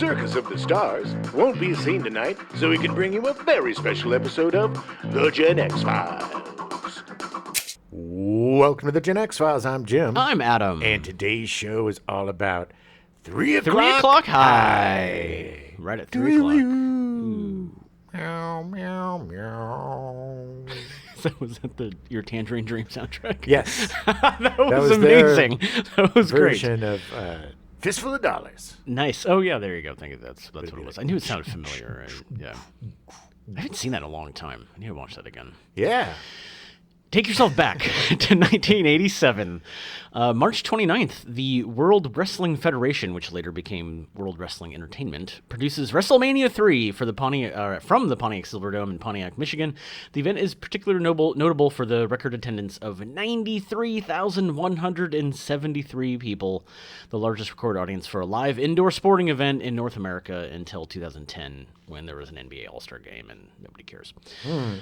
Circus of the Stars won't be seen tonight, so we can bring you a very special episode of The Gen X Files. Welcome to The Gen X Files. I'm Jim. I'm Adam. And today's show is all about 3 o'clock, 3 o'clock high. Right at 3 o'clock. Meow, meow, meow. So was that your Tangerine Dream soundtrack? Yes. that was amazing. That was great. Version of Fistful of Dollars. Nice. Oh, yeah, there you go. Thank you. That's what it was. I knew it sounded familiar. Yeah. I haven't seen that in a long time. I need to watch that again. Yeah. Take yourself back to 1987. March 29th, the World Wrestling Federation, which later became World Wrestling Entertainment, produces WrestleMania 3 for from the Pontiac Silverdome in Pontiac, Michigan. The event is particularly notable for the record attendance of 93,173 people, the largest recorded audience for a live indoor sporting event in North America until 2010, when there was an NBA All-Star game and nobody cares.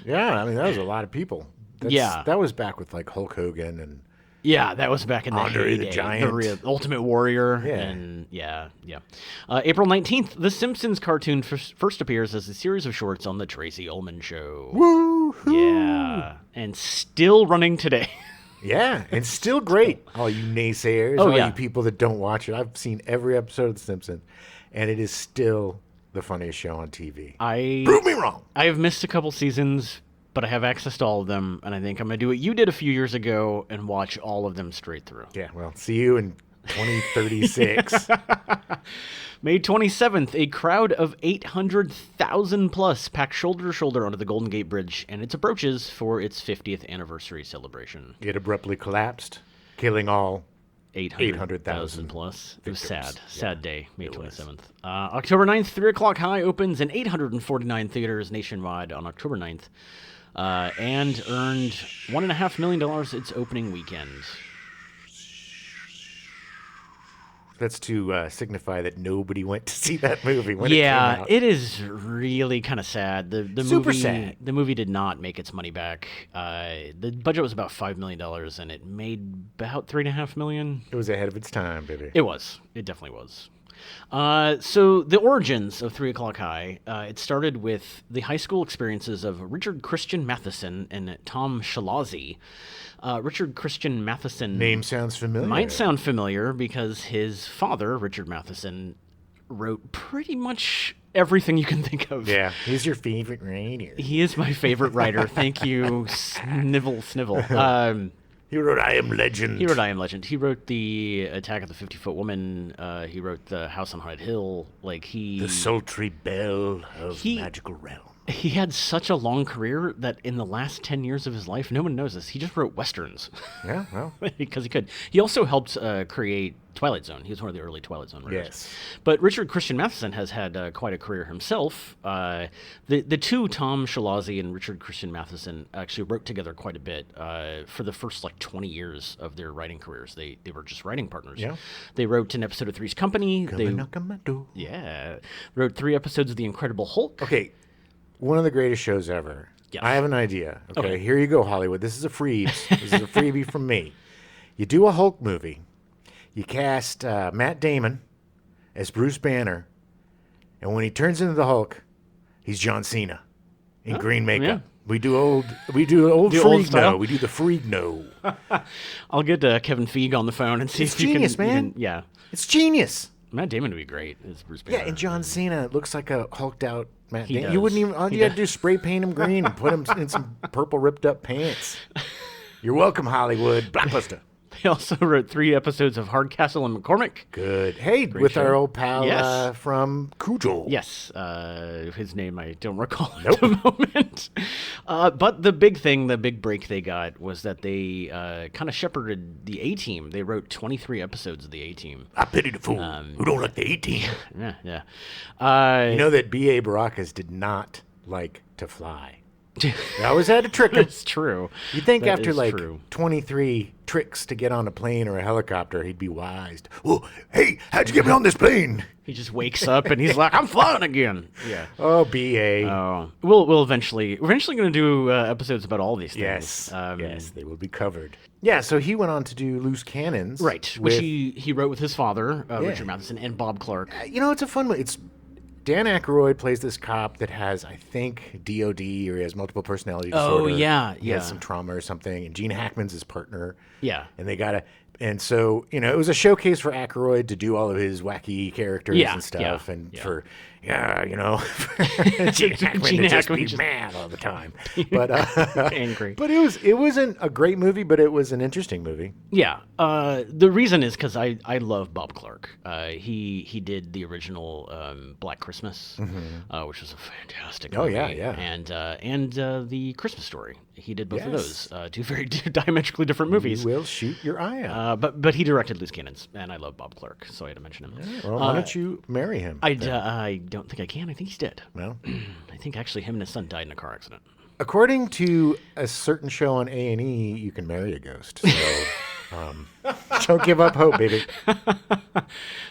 Yeah, I mean, that was a lot of people. That was back with like Hulk Hogan and that was back in the Andre heyday, the Giant, Ultimate Warrior, and April 19th, The Simpsons cartoon first appears as a series of shorts on the Tracy Ullman Show. Woo-hoo! Yeah, and still running today. Yeah, and still great. All you naysayers, you people that don't watch it. I've seen every episode of The Simpsons, and it is still the funniest show on TV. Prove me wrong. I have missed a couple seasons, but I have access to all of them, and I think I'm going to do what you did a few years ago and watch all of them straight through. Yeah, well, see you in 2036. May 27th, a crowd of 800,000 plus packed shoulder to shoulder onto the Golden Gate Bridge and its approaches for its 50th anniversary celebration. It abruptly collapsed, killing all 800,000 plus. It was sad day, May 27th. October 9th, 3 o'clock high opens in 849 theaters nationwide on October 9th. And earned $1.5 million its opening weekend. That's to signify that nobody went to see that movie when it came out. It is really kind of sad. The Super movie, sad. The movie did not make its money back. The budget was about $5 million, and it made about $3.5 million. It was ahead of its time, baby. It was. It definitely was. So the origins of 3 O'Clock High, it started with the high school experiences of Richard Christian Matheson and Tom Shalazi. Richard Christian Matheson... Name sounds familiar. Might sound familiar because his father, Richard Matheson, wrote pretty much everything you can think of. Yeah, he's your favorite writer. He is my favorite writer. Thank you, Snivel. He wrote I Am Legend. He wrote the Attack of the 50-Foot Woman. He wrote The House on Haunted Hill. The Sultry Bell of Magical Realm. He had such a long career that in the last 10 years of his life, no one knows this, he just wrote Westerns. Yeah, well. Because he could. He also helped create Twilight Zone. He was one of the early Twilight Zone writers. Yes. But Richard Christian Matheson has had quite a career himself. The two, Tom Shalazi and Richard Christian Matheson, actually wrote together quite a bit for the first 20 years of their writing careers. They were just writing partners. Yeah. They wrote an episode of Three's Company. Knock on my door. Yeah. Wrote 3 episodes of The Incredible Hulk. Okay. One of the greatest shows ever. Yes. I have an idea. Okay, here you go, Hollywood. This is a freebie. This is a freebie from me. You do a Hulk movie. You cast Matt Damon as Bruce Banner, and when he turns into the Hulk, he's John Cena in green makeup. Yeah. We do old Freegno. We do the Freegno. I'll get Kevin Feige on the phone and see if you can. Man. Yeah, it's genius. Matt Damon would be great as Bruce Banner. Yeah, and John Cena looks like a hulked out Matt Damon. Does. You wouldn't even. All you had to do is spray paint him green and put him in some purple ripped up pants. You're welcome, Hollywood. Blockbuster. They also wrote 3 episodes of Hardcastle and McCormick. Good. Hey, great with show. Our old pal from Cujo. Yes. His name I don't recall at the moment. But the big thing, the big break they got was that they kind of shepherded the A-Team. They wrote 23 episodes of the A-Team. I pity the fool who don't like the A-Team. Yeah. You know that B.A. Baracus did not like to fly. They always had to trick him. It's true. You'd think That after is like true. 23 tricks to get on a plane or a helicopter, he'd be wise. Oh, hey, how'd you get me on this plane? He just wakes up and he's like, I'm flying again. Yeah. Oh, BA. We'll eventually. We're eventually going to do episodes about all these things. Yes, yes, they will be covered. Yeah, so he went on to do Loose Cannons. Right, with, which he wrote with his father, Richard Matheson, and Bob Clark. it's a fun one. It's Dan Aykroyd plays this cop that has, I think, DOD, or he has multiple personality disorder. Oh, yeah, He has some trauma or something. And Gene Hackman's his partner. Yeah. And they got to... And so, it was a showcase for Aykroyd to do all of his wacky characters and stuff. And for, Gene Hackman Gene to just Hackman be just- mad all the time. But Angry. But it wasn't a great movie, but it was an interesting movie. Yeah. The reason is because I love Bob Clark. He did the original Black Christmas, which was a fantastic movie. Oh, yeah. And the Christmas Story. He did both of Yes. those. Two very diametrically different movies. You will shoot your eye out. But he directed Loose Cannons, and I love Bob Clark, so I had to mention him. Well, why don't you marry him? I don't think I can. I think he's dead. Well, I think actually him and his son died in a car accident. according to a certain show on A&E, you can marry a ghost. So don't give up hope, baby.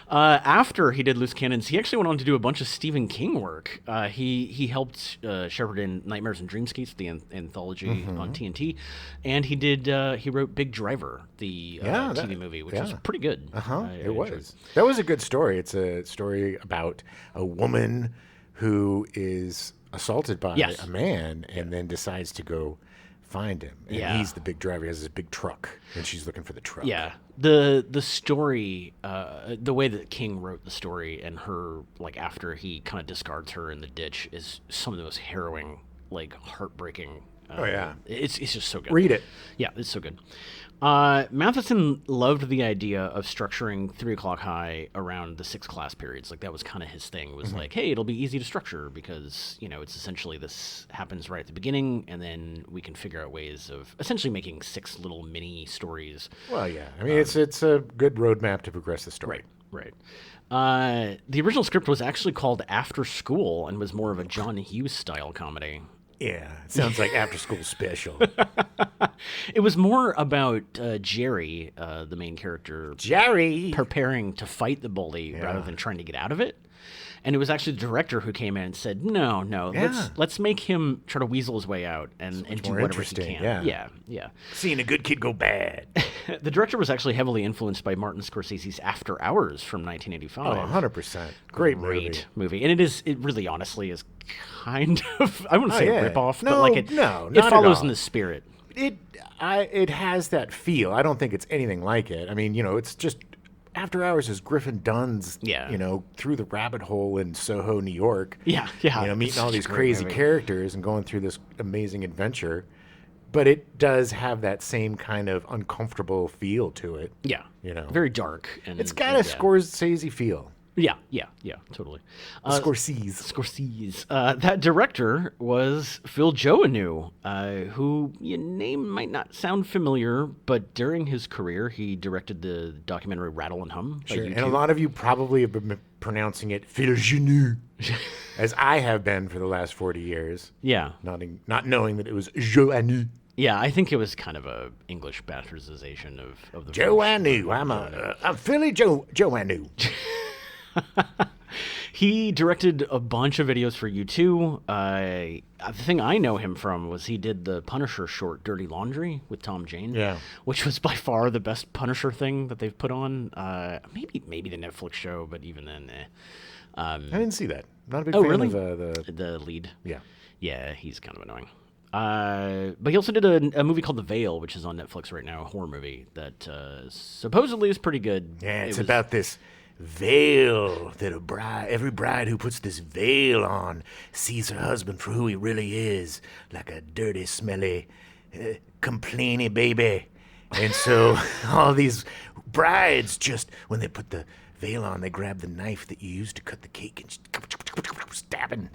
After he did Loose Cannons, he actually went on to do a bunch of Stephen King work. He helped shepherd in Nightmares and Dreamscapes, the anthology on TNT, and he wrote Big Driver, the TV movie, which was pretty good. It was. That was a good story. It's a story about a woman who is assaulted by Yes. a man and then decides to go find him. And he's the big driver. He has this big truck, and she's looking for the truck. Yeah, the story, the way that King wrote the story, and her after he kind of discards her in the ditch, is some of the most harrowing, heartbreaking. Oh, yeah. It's just so good. Read it. Yeah, it's so good. Matheson loved the idea of structuring 3 O'Clock High around the 6 class periods. That was kind of his thing, was hey, it'll be easy to structure because, it's essentially this happens right at the beginning, and then we can figure out ways of essentially making 6 little mini stories. Well, yeah. I mean, it's a good roadmap to progress the story. Right. The original script was actually called After School and was more of a John Hughes style comedy. Yeah. It sounds like after school special. It was more about Jerry, the main character, Jerry. preparing to fight the bully rather than trying to get out of it. And it was actually the director who came in and said, "No, let's make him try to weasel his way out and do more whatever he interesting, can." yeah. Seeing a good kid go bad. The director was actually heavily influenced by Martin Scorsese's After Hours from 1985. Oh, 100%. Great movie. And it really honestly is kind of, I wouldn't say a ripoff, No, but it not at follows all. in the spirit. It has that feel. I don't think it's anything like it. I mean, it's just After Hours is Griffin Dunn's, through the rabbit hole in Soho, New York. Yeah. Meeting all It's these a great crazy movie. characters and going through this amazing adventure. But it does have that same kind of uncomfortable feel to it. Yeah. Very dark. And It's got a Scorsese feel. Yeah, totally. Scorsese. That director was Phil Joannou, who your name might not sound familiar, but during his career, he directed the documentary Rattle and Hum. Sure. And a lot of you probably have been pronouncing it Phil Joannou, as I have been for the last 40 years. Yeah. Not knowing that it was Joannou. Yeah, I think it was kind of a English bastardization of the Joannou. I'm Philly Joannou. He directed a bunch of videos for U2. The thing I know him from was he did the Punisher short Dirty Laundry with Tom Jane, which was by far the best Punisher thing that they've put on. Maybe the Netflix show, but even then, I didn't see that. Not a big fan really? of the lead. Yeah, he's kind of annoying. But he also did a movie called The Veil, which is on Netflix right now, a horror movie that supposedly is pretty good. Yeah, it's about this veil that every bride who puts this veil on sees her husband for who he really is, like a dirty, smelly, complainy baby. And so all these brides just, when they put the veil on, they grab the knife that you use to cut the cake and just stabbing.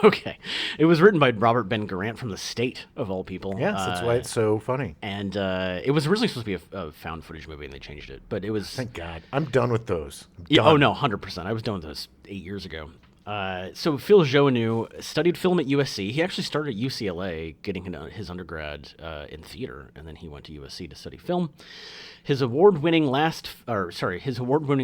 Okay. It was written by Robert Ben Garant from The State, of all people. Yes, that's why it's so funny. And it was originally supposed to be a found footage movie, and they changed it. But it was... Thank God. I'm done with those. Yeah, oh, no, 100%. I was done with those 8 years ago. So Phil Joannou studied film at USC. He actually started at UCLA, getting his undergrad in theater, and then he went to USC to study film. His award-winning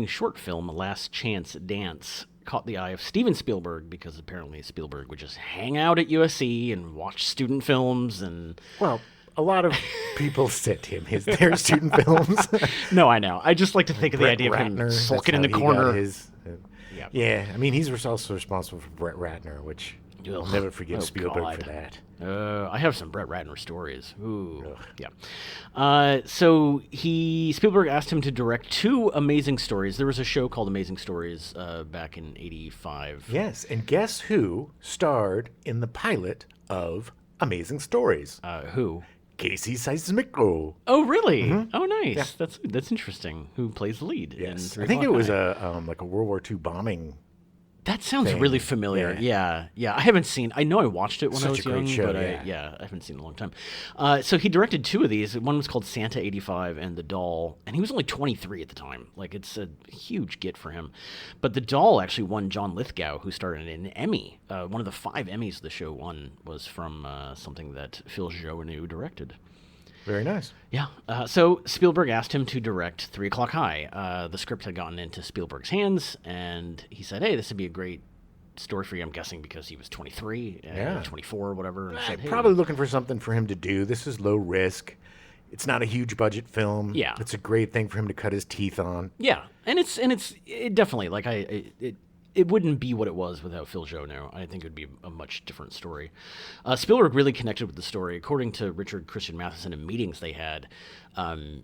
short film, Last Chance Dance, caught the eye of Steven Spielberg because apparently Spielberg would just hang out at USC and watch student films and. Well, a lot of people sent him their student films. No, I know. I just like to think of the Brett idea of him Ratner, sulking in that's the how he got corner. his- Yep. Yeah, I mean, he's also responsible for Brett Ratner, which I'll Ugh. never forgive Oh, Spielberg God. for that. I have some Brett Ratner stories. Ooh, Ugh. yeah. So Spielberg asked him to direct 2 amazing stories. There was a show called Amazing Stories back in '85. Yes, and guess who starred in the pilot of Amazing Stories? Who? Casey Seismico. Oh, really? Oh, nice. That's interesting. Who plays the lead? In Yes, 3 I think it O'Clock was High? like a World War II bombing. That sounds thing. really familiar. Yeah. I haven't seen. I know I watched it when I Such was a great young, show, but yeah. I haven't seen it in a long time. So he directed 2 of these. One was called Santa '85 and The Doll, and he was only 23 at the time. Like, it's a huge get for him. But The Doll actually won John Lithgow, who starred in an Emmy. One of the 5 Emmys the show won was from something that Phil Joannou directed. Very nice. Yeah. So Spielberg asked him to direct 3 O'Clock High. The script had gotten into Spielberg's hands, and he said, "Hey, this would be a great story for you." I'm guessing because he was 23, Yeah. 24 or whatever. And said, "Hey." Probably looking for something for him to do. This is low risk. It's not a huge budget film. Yeah. It's a great thing for him to cut his teeth on. Yeah, and it definitely like it wouldn't be what it was without Phil Joannou. I think it would be a much different story. Spielberg really connected with the story. According to Richard Christian Matheson in meetings they had,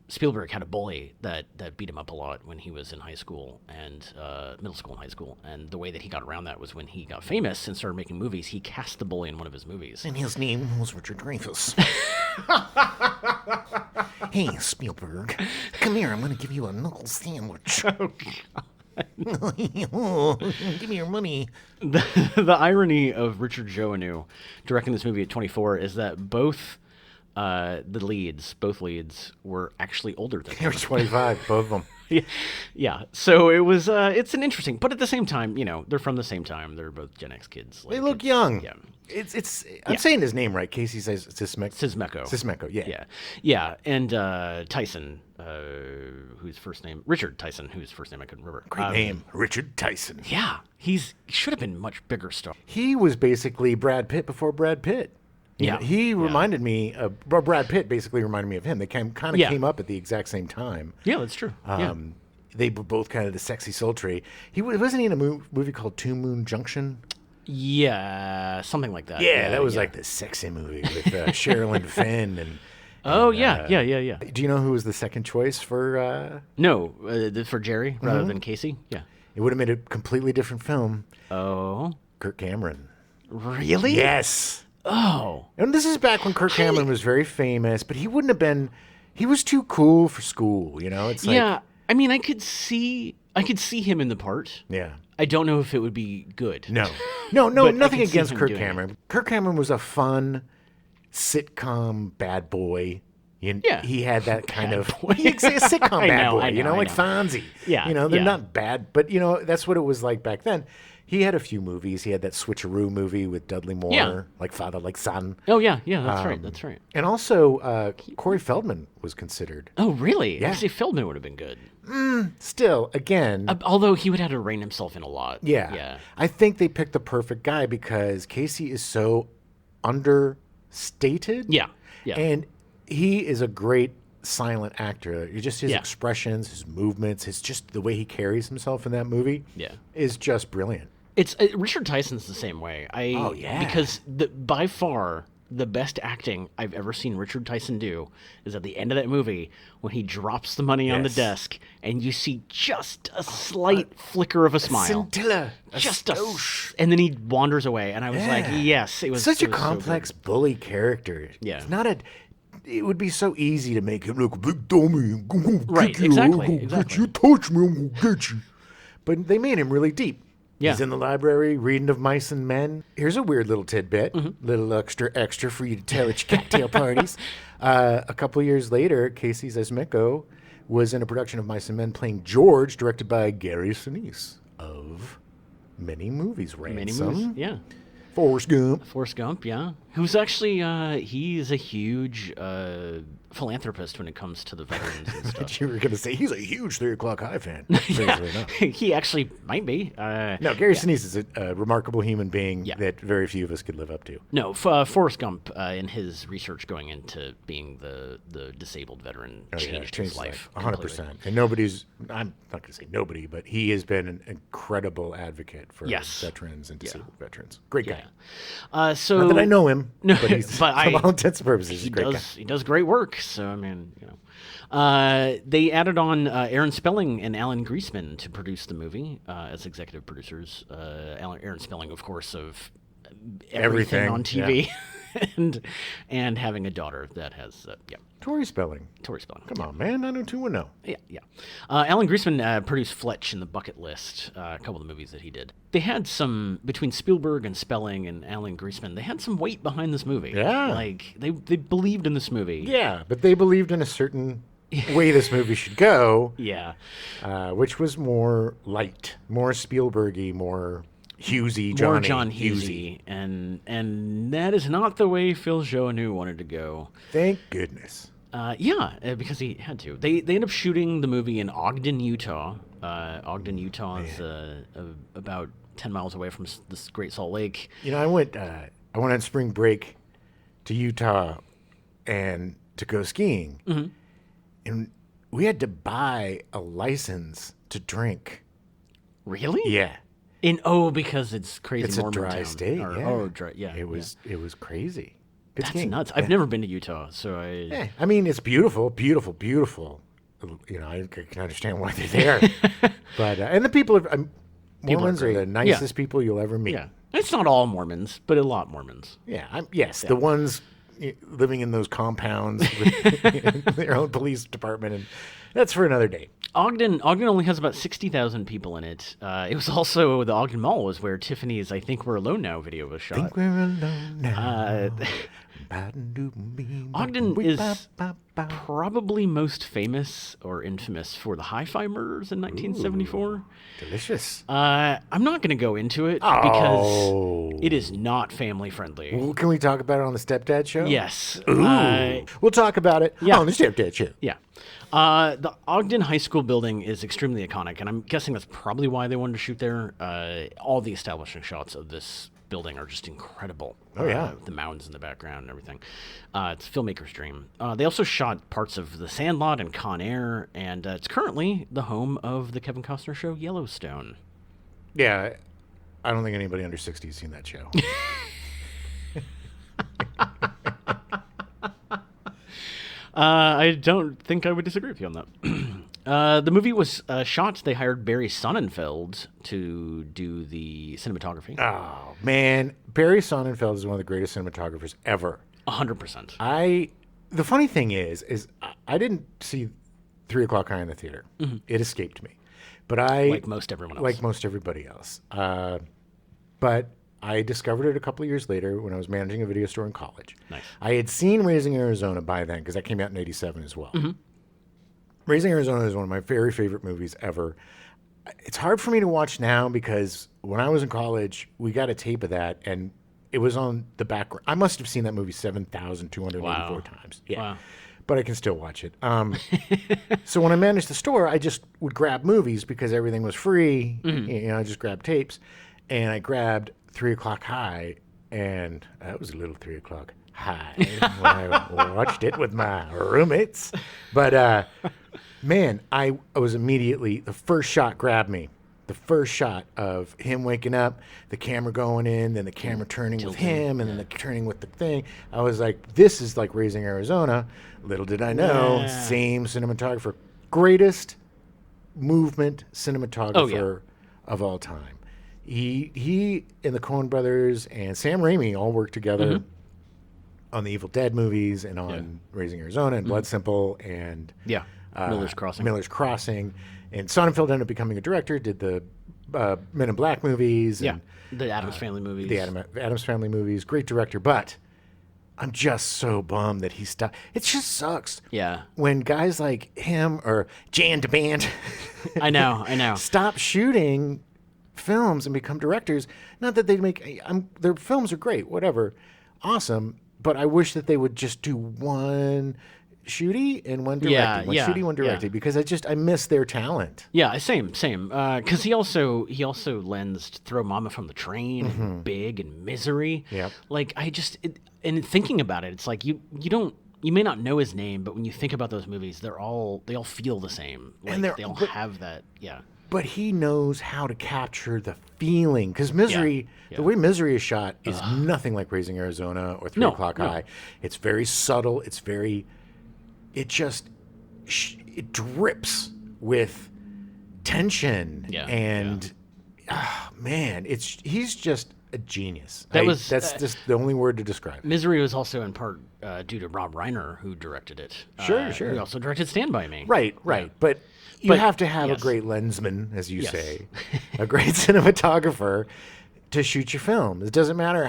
Spielberg had a bully that beat him up a lot when he was in high school and middle school and high school. And the way that he got around that was when he got famous and started making movies, he cast the bully in one of his movies. And his name was Richard Dreyfuss. Hey, Spielberg. Come here. I'm going to give you a knuckle sandwich. Give me your money. The irony of Richard Joannou directing this movie at 24 is that both leads were actually older than They were him. 25, both of them. Yeah. So it was it's an interesting, but at the same time, they're from the same time. They're both Gen X kids. They look young. Yeah. I'm saying his name right. Casey says Sismeko. Sismeko, yeah. Yeah. And Tyson, whose first name Richard Tyson, whose first name I couldn't remember. Great name, Richard Tyson. Yeah. He should have been much bigger star. He was basically Brad Pitt before Brad Pitt. Yeah. He reminded me of, well, Brad Pitt basically reminded me of him. They kind of Yeah. came up at the exact same time. Yeah, that's true. Yeah. They were both kind of the sexy sultry. Wasn't he in a movie called Two Moon Junction? Yeah, something like that. Yeah, that was like the sexy movie with Sherilyn Fenn and. Oh, and, yeah. Do you know who was the second choice for? No, for Jerry rather than Casey. Yeah. It would have made a completely different film. Oh, Kirk Cameron. really? Yes. Oh, And this is back when Kirk Cameron was very famous, but he wouldn't have been. He was too cool for school. It's like, yeah. I mean, I could see him in the part. yeah. I don't know if it would be good. No, But I nothing could see against him Kirk doing it. Cameron. Kirk Cameron was a fun sitcom bad boy. Yeah. He had that kind of boy. He's a sitcom I bad know, boy, I know, like I Fonzie. Yeah, They're yeah. not bad, but that's what it was like back then. He had a few movies. He had that Switcheroo movie with Dudley Moore, Yeah. like Father, like Son. Oh yeah, that's right. That's right. And also, Corey Feldman was considered. Oh really? Yeah. Actually, Feldman would have been good. Still, again, Although he would have to rein himself in a lot. yeah. Yeah. I think they picked the perfect guy because Casey is so understated. Yeah. Yeah. And he is a great silent actor. Just his Yeah. expressions, his movements, just the way he carries himself in that movie Yeah. is just brilliant. It's Richard Tyson's the same way. Oh, yeah. Because by far the best acting I've ever seen Richard Tyson do is at the end of that movie when he drops the money on the Yes. desk and you see just a slight flicker of a smile. Scintilla. Just and then he wanders away, and I was like, Yeah. yes, it was such it a was so good. complex bully character. Yeah. It's not it would be so easy to make him look a big dummy. I'm gonna Right, get you. exactly, I'm gonna exactly. get you. Touch me, I'm gonna get you. But they made him really deep. Yeah. He's in the library reading of Mice and Men. Here's a weird little tidbit, Mm-hmm. little extra for you to tell at your cocktail parties. A couple years later, Casey Zesmiko was in a production of Mice and Men playing George, directed by Gary Sinise of many movies. Many Ransom, movies. Yeah. Forrest Gump. Forrest Gump, yeah. Who's actually, he's a huge philanthropist when it comes to the veterans and stuff. You were going to say he's a huge 3 O'Clock High fan. Strangely enough. He actually might be. No, Gary Sinise is a remarkable human being that very few of us could live up to. No, Forrest Gump, in his research going into being the disabled veteran, changed his life 100%. And nobody's, I'm not going to say nobody, but he has been an incredible advocate for veterans and disabled veterans. Great guy. So not that I know him, but he's, but for all intents and purposes, he's a great guy. He does great work. So, I mean, they added on Aaron Spelling and Alan Greaseman to produce the movie as executive producers. Aaron Spelling, of course, of everything on TV, and having a daughter that has Tori Spelling. Come on, man, 90210. Yeah. Alan Greaseman produced Fletch and The Bucket List, a couple of the movies that he did. They had some, between Spielberg and Spelling and Alan Greaseman, they had some weight behind this movie. Yeah. Like, they believed in this movie. Yeah, but they believed in a certain way this movie should go. Yeah. Which was more light, more Spielbergy, more Hughesy, More John Hughesy. And that is not the way Phil Joannou wanted to go. Thank goodness. Because he had to. They ended up shooting the movie in Ogden, Utah. Ogden, Utah is about 10 miles away from this Great Salt Lake. You know, I went on spring break to Utah and to go skiing. Mm-hmm. And we had to buy a license to drink. Really? Yeah. Because it's crazy. It's Mormon a dry town. state. Dry. Yeah. It was crazy. Good skiing. Nuts. I've never been to Utah, so I mean, it's beautiful, beautiful, beautiful. You know, I can understand why they're there. But and the people are Mormons are the nicest people you'll ever meet. Yeah, it's not all Mormons, but a lot Mormons. Yeah. The ones living in those compounds with their own police department, and that's for another day. Ogden only has about 60,000 people in it. It was also, the Ogden Mall was where Tiffany's I Think We're Alone Now video was shot. Think we're alone now. Ogden is probably most famous or infamous for the hi-fi murders in 1974. Delicious. I'm not going to go into it because it is not family friendly. Well, can we talk about it on the Stepdad Show? Yes. We'll talk about it on the Stepdad Show. Yeah. The Ogden High School building is extremely iconic, and I'm guessing that's probably why they wanted to shoot there. All the establishing shots of this building are just incredible. Oh, yeah. The mountains in the background and everything. It's a filmmaker's dream. They also shot parts of The Sandlot and Con Air, and it's currently the home of the Kevin Costner show Yellowstone. Yeah, I don't think anybody under 60 has seen that show. I don't think I would disagree with you on that. The movie was shot. They hired Barry Sonnenfeld to do the cinematography. Oh, man. Barry Sonnenfeld is one of the greatest cinematographers ever. 100%. The funny thing is I didn't see 3 O'Clock High in the theater. Mm-hmm. It escaped me. But like most everyone else. Like most everybody else. But I discovered it a couple of years later when I was managing a video store in college. Nice. I had seen Raising Arizona by then because that came out in 87 as well. Mm-hmm. Raising Arizona is one of my very favorite movies ever. It's hard for me to watch now because when I was in college, we got a tape of that and it was on the background. I must have seen that movie 7,284 times. Yeah. Wow. But I can still watch it. So when I managed the store, I just would grab movies because everything was free. Mm-hmm. You know, I just grabbed tapes. And I grabbed 3 O'Clock High, and that was a little 3 O'Clock High when I watched it with my roommates. But, man, I was immediately, the first shot grabbed me. The first shot of him waking up, the camera going in, then the camera turning with him, and then the turning with the thing. I was like, this is like Raising Arizona. Little did I know, same cinematographer. Greatest movement cinematographer of all time. He and the Coen brothers and Sam Raimi all worked together on the Evil Dead movies and on Raising Arizona and Blood Simple and Miller's Crossing. And Sonnenfeld ended up becoming a director, did the Men in Black movies. And, the Addams Family movies. The Addams Family movies. Great director, but I'm just so bummed that he stopped. It just sucks. Yeah. When guys like him or Jan DeBand I know. stop shooting films and become directors. Not that they make their films are great, whatever, awesome. But I wish that they would just do one shooty and one directing, one shooty, one directing, because I miss their talent. Yeah, same. Because he also lends Throw Mama from the Train, and Big, and Misery. Yep. Like and thinking about it, it's like you may not know his name, but when you think about those movies, they all feel the same. Like, And they all have that. Yeah. But he knows how to capture the feeling, because Misery, the way Misery is shot, is nothing like Raising Arizona or 3 O'Clock High. It's very subtle. It's very, it drips with tension. And man, he's just a genius. That's just the only word to describe it. Misery was also in part due to Rob Reiner, who directed it. Sure. Who also directed Stand By Me. Right. Yeah. But you have to have a great lensman, as you say, a great cinematographer to shoot your film. It doesn't matter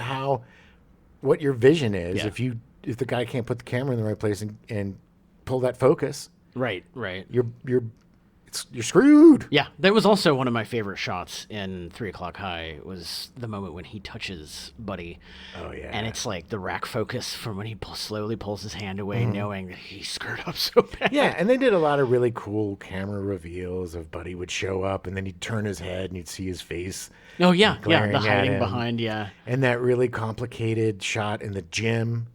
what your vision is. If the guy can't put the camera in the right place and pull that focus, right, you're screwed. Yeah, that was also one of my favorite shots in 3 O'Clock High, was the moment when he touches Buddy. Oh, yeah. And it's like the rack focus from when he slowly pulls his hand away, knowing that he screwed up so bad. Yeah, and they did a lot of really cool camera reveals of Buddy would show up, and then he'd turn his head, and you'd see his face. Oh, yeah, the glaring at hiding him. behind, And that really complicated shot in the gym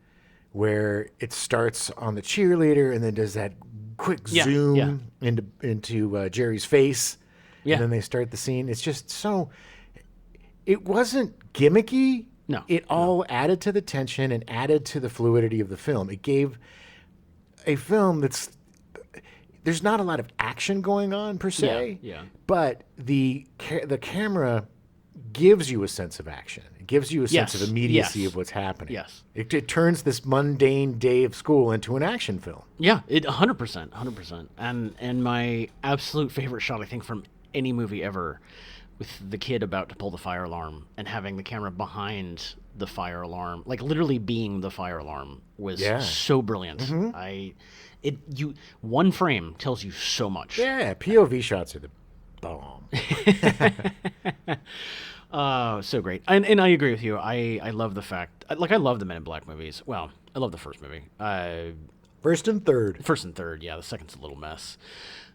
where it starts on the cheerleader and then does that quick zoom into Jerry's face, and then they start the scene. It's just so. It wasn't gimmicky. No, it all added to the tension and added to the fluidity of the film. It gave a film there's not a lot of action going on per se. But the camera gives you a sense of action. It gives you a sense of immediacy of what's happening. Yes. It turns this mundane day of school into an action film. Yeah, 100%. And my absolute favorite shot, I think, from any movie ever, with the kid about to pull the fire alarm and having the camera behind the fire alarm, like literally being the fire alarm, was so brilliant. One frame tells you so much. Yeah, POV shots are the bomb. So great. And I agree with you. I love the fact, I love the Men in Black movies. Well, I love the first movie. First and third. Yeah. The second's a little mess.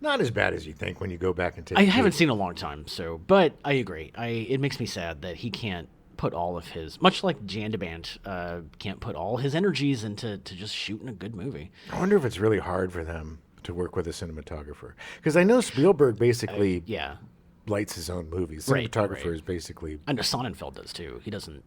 Not as bad as you think when you go back and take. I haven't seen it in a long time, but I agree. It makes me sad that he can't put all of his, much like Jan de Bant, can't put all his energies into just shooting a good movie. I wonder if it's really hard for them to work with a cinematographer, because I know Spielberg basically lights his own movies. Cinematographer is basically, and Sonnenfeld does too. He doesn't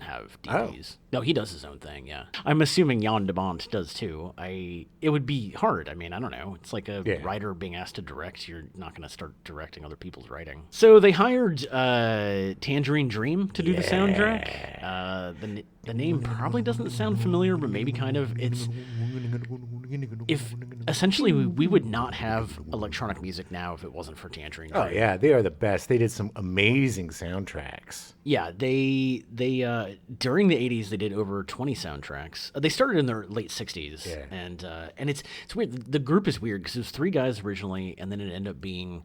have DPs. No, he does his own thing. Yeah, I'm assuming Jan de Bont does too. It would be hard. I mean, I don't know. It's like a writer being asked to direct. You're not going to start directing other people's writing. So they hired Tangerine Dream to do the soundtrack. The name probably doesn't sound familiar, but maybe kind of. If essentially we would not have electronic music now if it wasn't for Tangerine Dream. Oh yeah, they are the best. They did some amazing soundtracks. Yeah, they during the 80s they did over 20 soundtracks. They started in their late 60s, and it's weird. The group is weird because it was 3 guys originally, and then it ended up being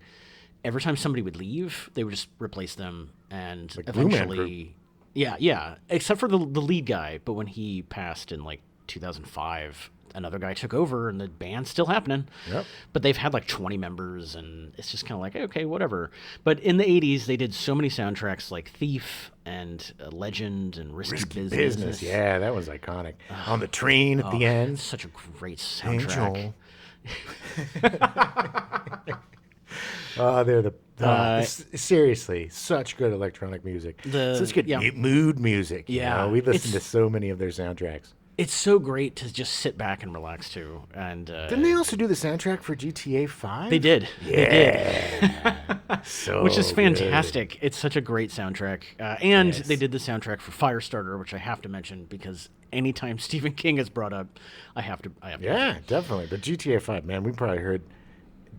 every time somebody would leave, they would just replace them, and like eventually, except for the lead guy. But when he passed in like 2005. Another guy took over, and the band's still happening. Yep. But they've had like 20 members, and it's just kind of like, okay, whatever. But in the 80s, they did so many soundtracks like Thief and Legend and Risky Business. Yeah, that was iconic. On the train at the end. Such a great soundtrack. They're seriously, such good electronic music. Such good mood music. Yeah. We listened to so many of their soundtracks. It's so great to just sit back and relax to. And didn't they also do the soundtrack for GTA 5? They did. Yeah. Which is fantastic. Good. It's such a great soundtrack. And they did the soundtrack for Firestarter, which I have to mention because anytime Stephen King is brought up, I have to. Yeah, definitely. But GTA 5, man, we probably heard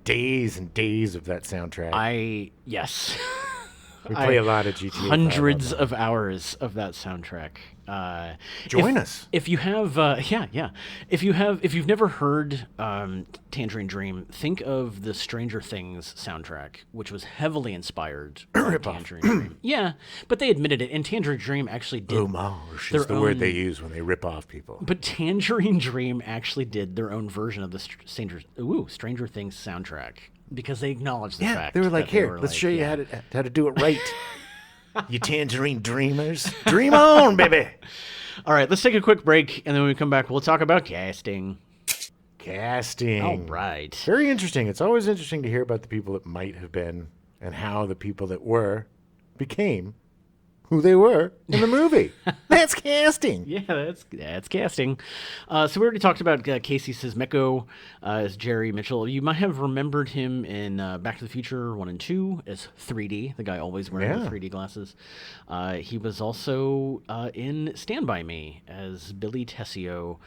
days and days of that soundtrack. Yes. We play a lot of GTA 5 hundreds online. of hours of that soundtrack. Join us. If you have, if you've never heard Tangerine Dream, think of the Stranger Things soundtrack, which was heavily inspired by Tangerine Dream. Yeah, but they admitted it, and Tangerine Dream actually did. Homage their is the word own- they use when they rip off people. But Tangerine Dream actually did their own version of the Stranger Things soundtrack because they acknowledged the Yeah, fact they were like, that here, let's show you how to do it right. You tangerine dreamers. Dream on, baby. All right, let's take a quick break, and then when we come back, we'll talk about casting. Casting. All right. Very interesting. It's always interesting to hear about the people that might have been and how the people that were became who they were in the movie. That's casting. Yeah, that's casting. So we already talked about Casey Sismeko as Jerry Mitchell. You might have remembered him in Back to the Future 1 and 2 as 3D, the guy always wearing the 3D glasses. He was also in Stand By Me as Billy Tessio,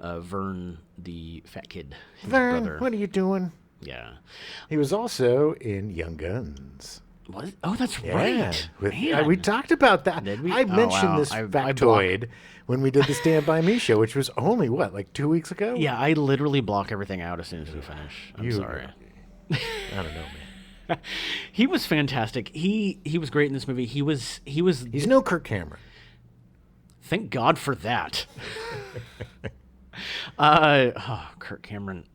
Vern, the fat kid, his Vern, brother. what are you doing? Yeah. He was also in Young Guns. What? Oh, that's Yeah, right. Man. we talked about that. Did we? I Oh, mentioned wow. this I factoid when we did the Stand By Me show, which was only, what, like 2 weeks ago? Yeah, I literally block everything out as soon as we finish. I'm sorry. I don't know, man. He was fantastic. He was great in this movie. He was. He's no Kirk Cameron. Thank God for that. Kirk Cameron.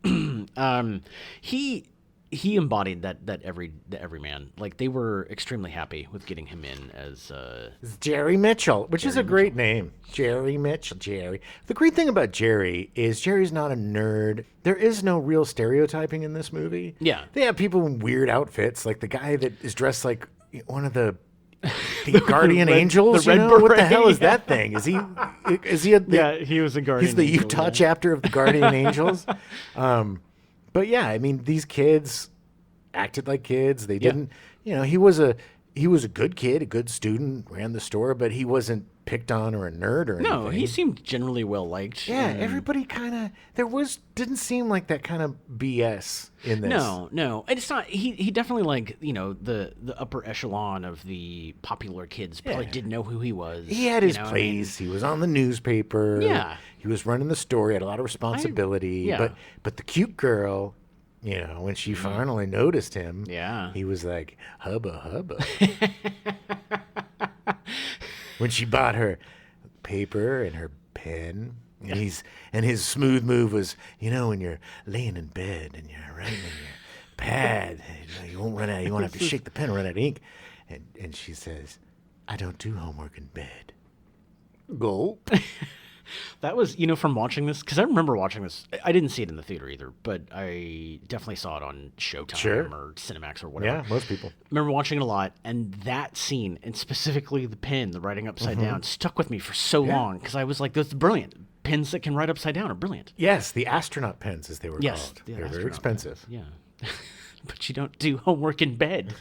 He embodied that every man. Like, they were extremely happy with getting him in as It's Jerry Mitchell, which is a great name. Jerry Mitchell. Jerry. The great thing about Jerry is Jerry's not a nerd. There is no real stereotyping in this movie. Yeah. They have people in weird outfits, like the guy that is dressed like one of the guardian red- angels. the red you know? What the beret, hell is yeah. that thing? Is he he was a guardian. he's the angel, Utah yeah. chapter of the Guardian Angels. But yeah, I mean, these kids acted like kids. They didn't, he was a good kid, a good student, ran the store, but he wasn't picked on or a nerd or anything. No, he seemed generally well liked. Yeah, everybody kind of didn't seem like that kind of BS in this. No, and it's not. He definitely, like, the upper echelon of the popular kids probably didn't know who he was. He had his you know what I mean? place. He was on the newspaper. Yeah. He was running the store. He had a lot of responsibility. yeah. But the cute girl, when she finally noticed him, Yeah. he was like, hubba hubba. When she bought her paper and her pen, and his smooth move was, when you're laying in bed and you're writing in your pad, you won't run out. You won't have to shake the pen or run out of ink. And she says, I don't do homework in bed. Gulp. That was, from watching this, because I remember watching this. I didn't see it in the theater either, but I definitely saw it on Showtime Sure. or Cinemax or whatever. Yeah, most people. Remember watching it a lot, and that scene, and specifically the pin, the writing upside Mm-hmm. down, stuck with me for so long, because I was like, that's brilliant. Pins that can write upside down are brilliant. Yes, the astronaut pens, as they were Yes. called. the They're very astronaut expensive. pins, Yeah. But you don't do homework in bed.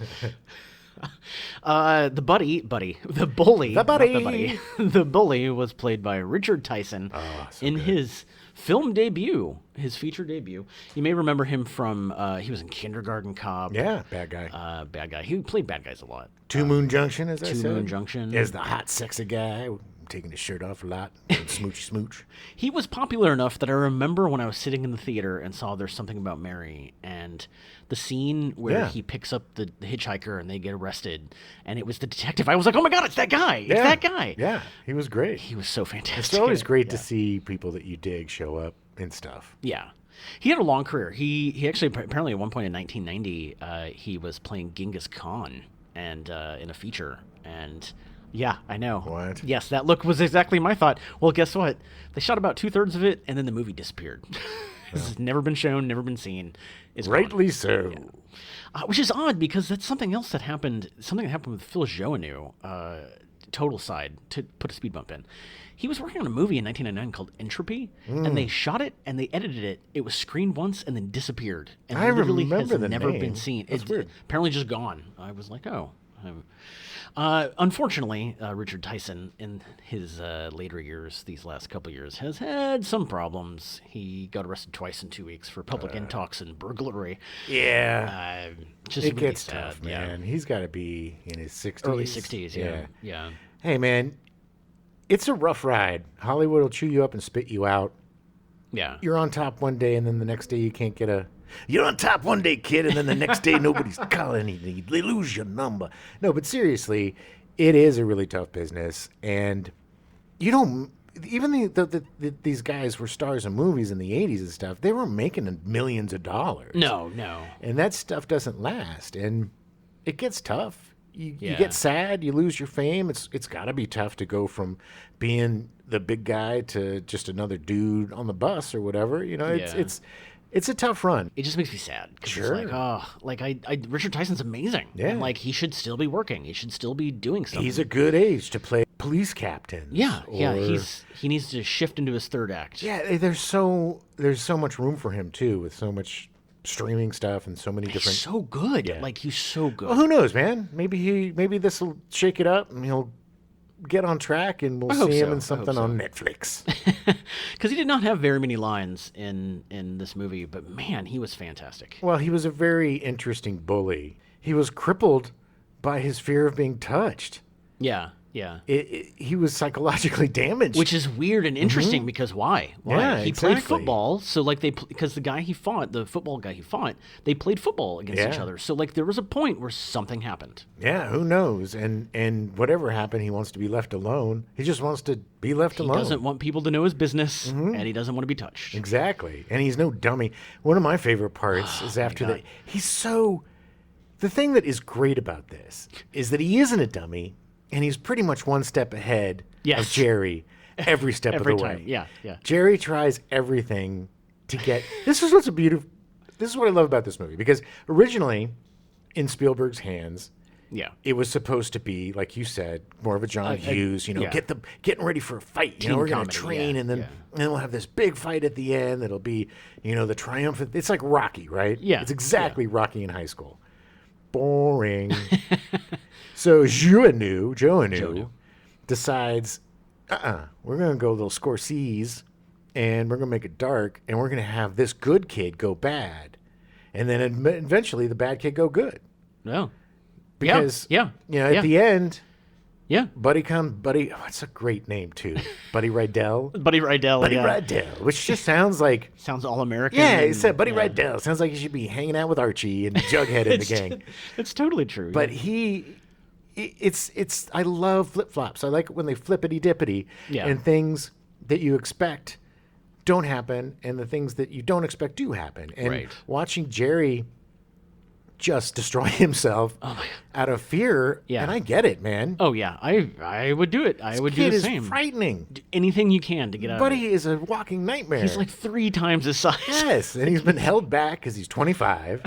The bully, The buddy. the bully was played by Richard Tyson so in good. his film debut, his feature debut. You may remember him from, he was in Kindergarten Cop. Yeah, bad guy. Bad guy. He played bad guys a lot. Two Moon Junction, as I said. Two Moon Junction. Is the hot, sexy guy taking his shirt off a lot. Smoochy smooch. He was popular enough that I remember when I was sitting in the theater and saw There's Something About Mary, and the scene where Yeah. he picks up the hitchhiker and they get arrested, and it was the detective. I was like, oh my God, it's that guy. It's Yeah. that guy. Yeah, he was great. He was so fantastic. It's always great to see people that you dig show up in stuff. Yeah. He had a long career. He actually, apparently at one point in 1990, he was playing Genghis Khan and in a feature. And yeah, I know. What? Yes, that look was exactly my thought. Well, guess what? They shot about 2/3 of it, and then the movie disappeared. This has never been shown, never been seen. It's gone. Rightly so. Which is odd because that's something else that happened. Something that happened with Phil Joannou. Total side to put a speed bump in. He was working on a movie in 1999 called Entropy, and they shot it and they edited it. It was screened once and then disappeared, and I literally remember has the never name. been seen. That's It's weird. apparently just gone. I was like, oh, Unfortunately, Richard Tyson, in his later years, these last couple years, has had some problems. He got arrested twice in 2 weeks for public intox and burglary. Yeah. Just It really gets sad, tough, man. He's got to be in his 60s. Early 60s, yeah. Hey, man, it's a rough ride. Hollywood will chew you up and spit you out. Yeah. You're on top one day, and then the next day you can't get a... You're on top one day, kid, and then the next day nobody's calling anything. They lose your number. No, but seriously, it is a really tough business. And you don't... Even these guys were stars in movies in the 80s and stuff. They were making millions of dollars. No. And that stuff doesn't last. And it gets tough. You Yeah. get sad. You lose your fame. It's got to be tough to go from being the big guy to just another dude on the bus or whatever. You know, Yeah. it's a tough run. It just makes me sad. 'Cause Sure. It's I Richard Tyson's amazing. Yeah. And, he should still be working. He should still be doing something. He's a good age to play police captain. Yeah. or- He needs to shift into his third act. Yeah, there's so much room for him too, with so much streaming stuff and so many He's different. so good. Yeah. He's so good. Well, who knows, man? Maybe this will shake it up and he'll get on track, and we'll hope see him so. in I something hope on Netflix. Because he did not have very many lines in this movie, but man, he was fantastic. Well, he was a very interesting bully. He was crippled by his fear of being touched. Yeah. He was psychologically damaged. Which is weird and interesting because why? Yeah, He played exactly. football, so because the guy he fought, the football guy he fought, they played football against each Yeah. other. So there was a point where something happened. Yeah, who knows? And whatever happened, he wants to be left alone. He just wants to be left He alone. doesn't want people to know his business, and he doesn't want to be touched. Exactly. And he's no dummy. One of my favorite parts is after God. that. He's so. The thing that is great about this is that he isn't a dummy, and he's pretty much one step ahead of Yes. Jerry every step Every of the time. way. Yeah. Jerry tries everything to get. This is what I love about this movie, because originally, in Spielberg's hands, Yeah. it was supposed to be, like you said, more of a John Hughes. yeah. Getting ready for a fight. Team We're going to comedy, train, yeah, and then yeah. we'll have this big fight at the end. That'll be, the triumphant. It's like Rocky, right? Yeah, it's exactly Rocky in high school. Boring. So Joe Anu decides, we're going to go a little Scorsese, and we're going to make it dark, and we're going to have this good kid go bad, and then eventually the bad kid go good. No. Because Yeah. at the end, Yeah. Buddy, what's a great name too? Buddy Rydell. Buddy Rydell. Buddy yeah. Rydell, which just sounds like Sounds all American. he and- said Buddy yeah. Rydell. Sounds like he should be hanging out with Archie and Jughead in the gang. It's totally true. But yeah. it's I love flip flops. I like it when they flippity dippity, Yeah. and things that you expect don't happen, and the things that you don't expect do happen. And Right. watching Jerry just destroy himself out of fear, Yeah. and I get it, man. Oh yeah, I would do it. I would do Kid the is sing. frightening. Anything you can to get out of Buddy it. is a walking nightmare. He's like 3 times his size. yes, and he's been held back because he's 25.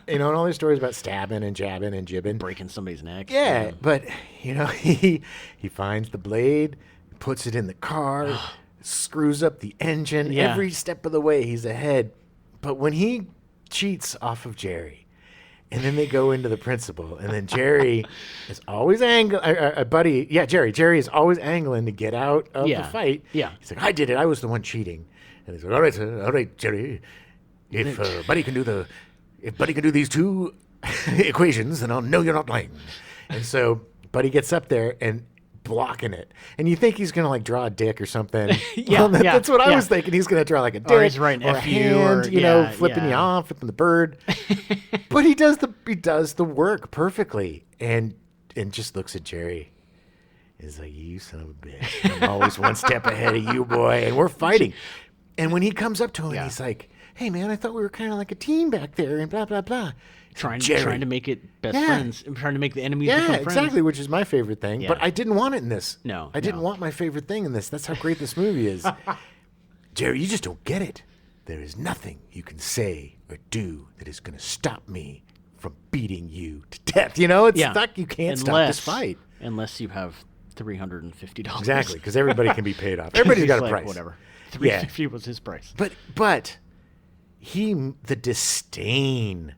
And all these stories about stabbing and jabbing and jibbing. Breaking somebody's neck. Yeah, but he finds the blade, puts it in the car, screws up the engine. Yeah. Every step of the way, he's ahead. But when he cheats off of Jerry, and then they go into the principal, and then Jerry is always Jerry is always angling to get out of Yeah. the fight. Yeah. He's like, I did it. I was the one cheating. And he's like, all right, sir. All right, Jerry. If Buddy can do these 2 equations, then I'll know you're not lying. And so Buddy gets up there and blocking it, and you think he's gonna draw a dick or something. Yeah, That's what I yeah. was thinking. He's gonna draw like a dick, Or he's writing or a F you, hand, or- flipping you yeah. off, flipping the bird. But he does the work perfectly, and just looks at Jerry. He's like, you son of a bitch. I'm always one step ahead of you, boy, and we're fighting. And when he comes up to him, Yeah. he's like, hey man, I thought we were kind of like a team back there, and blah blah blah. Trying Jerry. to make it best Yeah. friends. And trying to make the enemies Yeah, become friends. exactly, which is my favorite thing. Yeah. But I didn't want it in this. No, I didn't no. want my favorite thing in this. That's how great this movie is. Jerry, you just don't get it. There is nothing you can say or do that is going to stop me from beating you to death. It's Yeah. stuck. You can't stop this fight. Unless you have $350. Exactly, because everybody can be paid off. Everybody's got a He's like, price. Whatever. Yeah. $350 was his price. But the disdain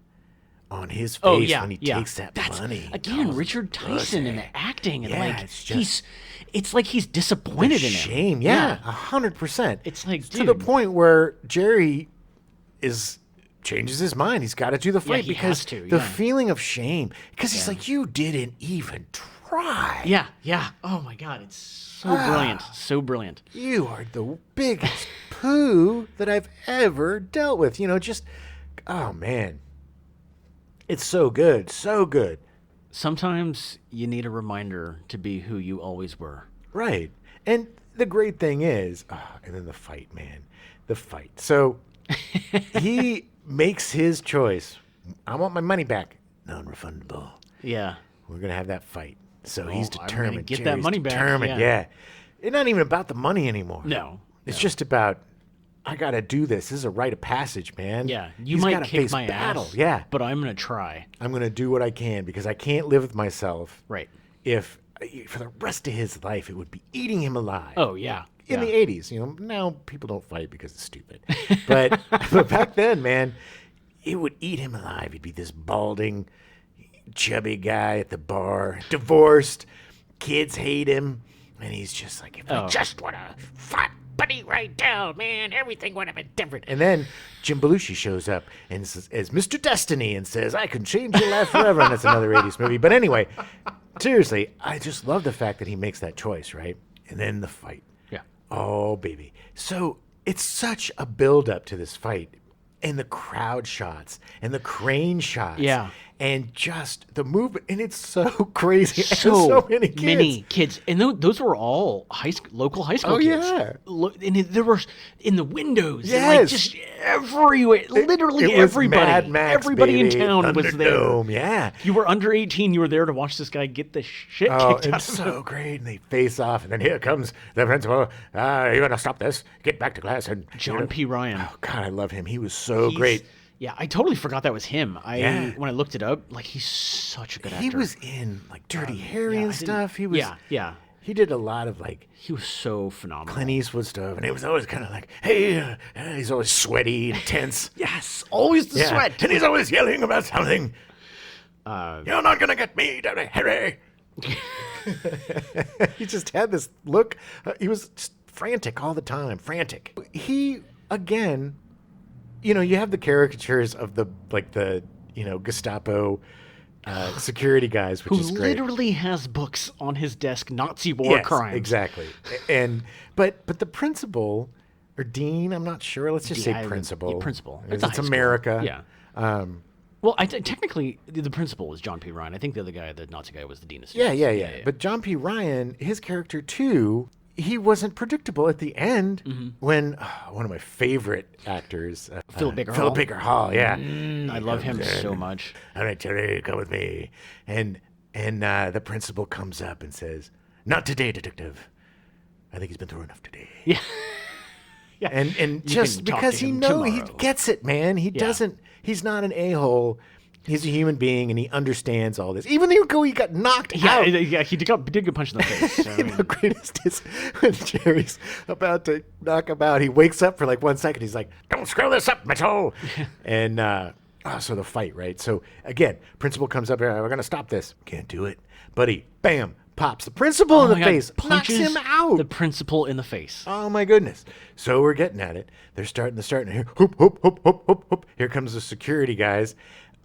on his face Oh yeah, when he yeah. takes that That's, money. again, Oh, Richard Tyson and the acting, and Yeah, like it's just- it's like he's disappointed in him. Shame, yeah, 100%. It's like, to the dude. point where Jerry changes his mind. He's got to do the fight he because has to, the yeah. feeling of shame. Because he's like, you didn't even try. Yeah, yeah. Oh my God, it's so brilliant, so brilliant. You are the biggest poo that I've ever dealt with. Just, oh man, it's so good, so good. Sometimes you need a reminder to be who you always were. Right. And the great thing is, and then the fight, man, the fight. So he makes his choice. I want my money back. Non-refundable. Yeah. We're going to have that fight. So he's I'm gonna determined. get that Jerry's money back, determined, yeah. It's not even about the money anymore. No. It's just about, I got to do this. This is a rite of passage, man. Yeah. You He's might gotta kick face my battle. ass. Yeah. But I'm gonna try. I'm going to do what I can because I can't live with myself. Right. If for the rest of his life, it would be eating him alive. Oh yeah. In yeah. the 80s, now people don't fight because it's stupid. But back then, man, it would eat him alive. He'd be this balding, chubby guy at the bar, divorced, kids hate him, and he's just like, if I just want to fight buddy right now, man, everything would have been different. And then Jim Belushi shows up and says, as Mr. Destiny and says, I can change your life forever. And that's another 80s movie. But anyway, seriously, I just love the fact that he makes that choice, right? And then the fight. Yeah. Oh, baby. So it's such a build-up to this fight. And the crowd shots and the crane shots. Yeah. And just the movement. And it's so crazy. And So many kids. And those were all local high school Oh, kids. yeah. And there were in the windows. And Yes. just everywhere. Literally It was everybody. Mad Max, everybody baby. in town was there. Thunderdome, yeah. If you were under 18, you were there to watch this guy get the shit Oh, kicked out it's of him. so great. And they face off. And then here comes the principal. You're going to stop this. Get back to class. And John P. Ryan. Oh, God, I love him. He was so He's- great. Yeah, I totally forgot that was him. Yeah. When I looked it up, like he's such a good actor. He was in like Dirty Harry yeah, and I didn't- stuff. He was. yeah. He did a lot of like He was so phenomenal. Clint Eastwood stuff, and it was always kind of like, hey, he's always sweaty and tense. Yes, always the Yeah. sweat. And he's always yelling about something. You're not gonna get me, Dirty Harry. He just had this look. He was just frantic all the time. Frantic. He again. You have the caricatures of the Gestapo security guys, which Who is great. literally has books on his desk, Nazi war Yes, crimes. exactly. But the principal or dean, I'm not sure. Let's just say principal. Yeah, principal. It's a high school. America. Yeah. Well, technically, the principal was John P. Ryan. I think the other guy, the Nazi guy, was the dean of Yeah, students. yeah. But John P. Ryan, his character too, he wasn't predictable at the end when one of my favorite actors, Philip Baker Hall. Philip Baker Hall, yeah. I love him so much. All right, Terry, come with me. And the principal comes up and says, "Not today, detective. I think he's been through enough today." Yeah. Yeah. And You just can talk because to he him knows, he tomorrow. gets it, man. He doesn't. He's not an a-hole. He's a human being, and he understands all this. Even though he got knocked out. Yeah, he did get punched in the face. I mean, The greatest is when Jerry's about to knock him out. He wakes up for like 1 second. He's like, "Don't screw this up, Mitchell." And so the fight, right? So again, principal comes up here. We're gonna stop this. Can't do it, buddy. Bam, pops the principal in oh the my God, face, knocks punches him out. The principal in the face. Oh my goodness! So we're getting at it. They're starting. Here, hoop, hoop, hoop, hoop, hoop, hoop. Here comes the security guys.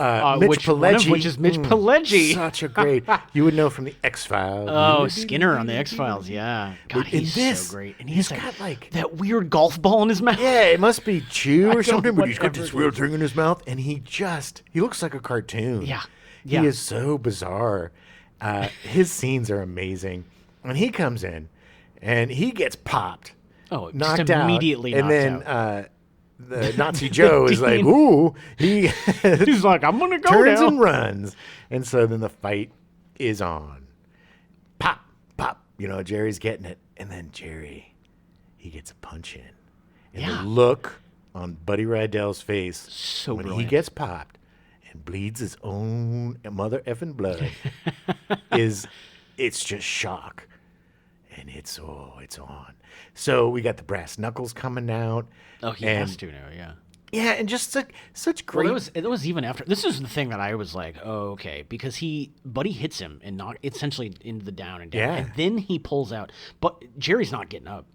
Mitch one of Pileggi, which is Mitch Pileggi. Such a great. You would know from the X-Files. Oh, Skinner on the X-Files, yeah. God, In he's this, so great. And he's he's got, like- that weird golf ball in his mouth. Yeah, it must be chew I or don't something, know but he's got whatever this it weird is. thing in his mouth, and he looks like a cartoon. Yeah, He yeah. is so bizarre. His scenes are amazing. And he comes in, and he gets popped. Oh, just knocked out. immediately And knocked then the Nazi Joe is like, dean. ooh. He He's like, I'm going to go turns now. and runs. And so then the fight is on. Pop, pop. Jerry's getting it. And then Jerry, he gets a punch in. And Yeah. the look on Buddy Rydell's face So when he brilliant. gets popped and bleeds his own mother effing blood it's just shock. And it's on. So we got the brass knuckles coming out. Oh, he and has to now, yeah. Yeah, and just such great. Well, it was even after. This is the thing that I was like, oh, okay, because Buddy hits him and knock essentially into the down and down, Yeah. and then he pulls out. But Jerry's not getting up.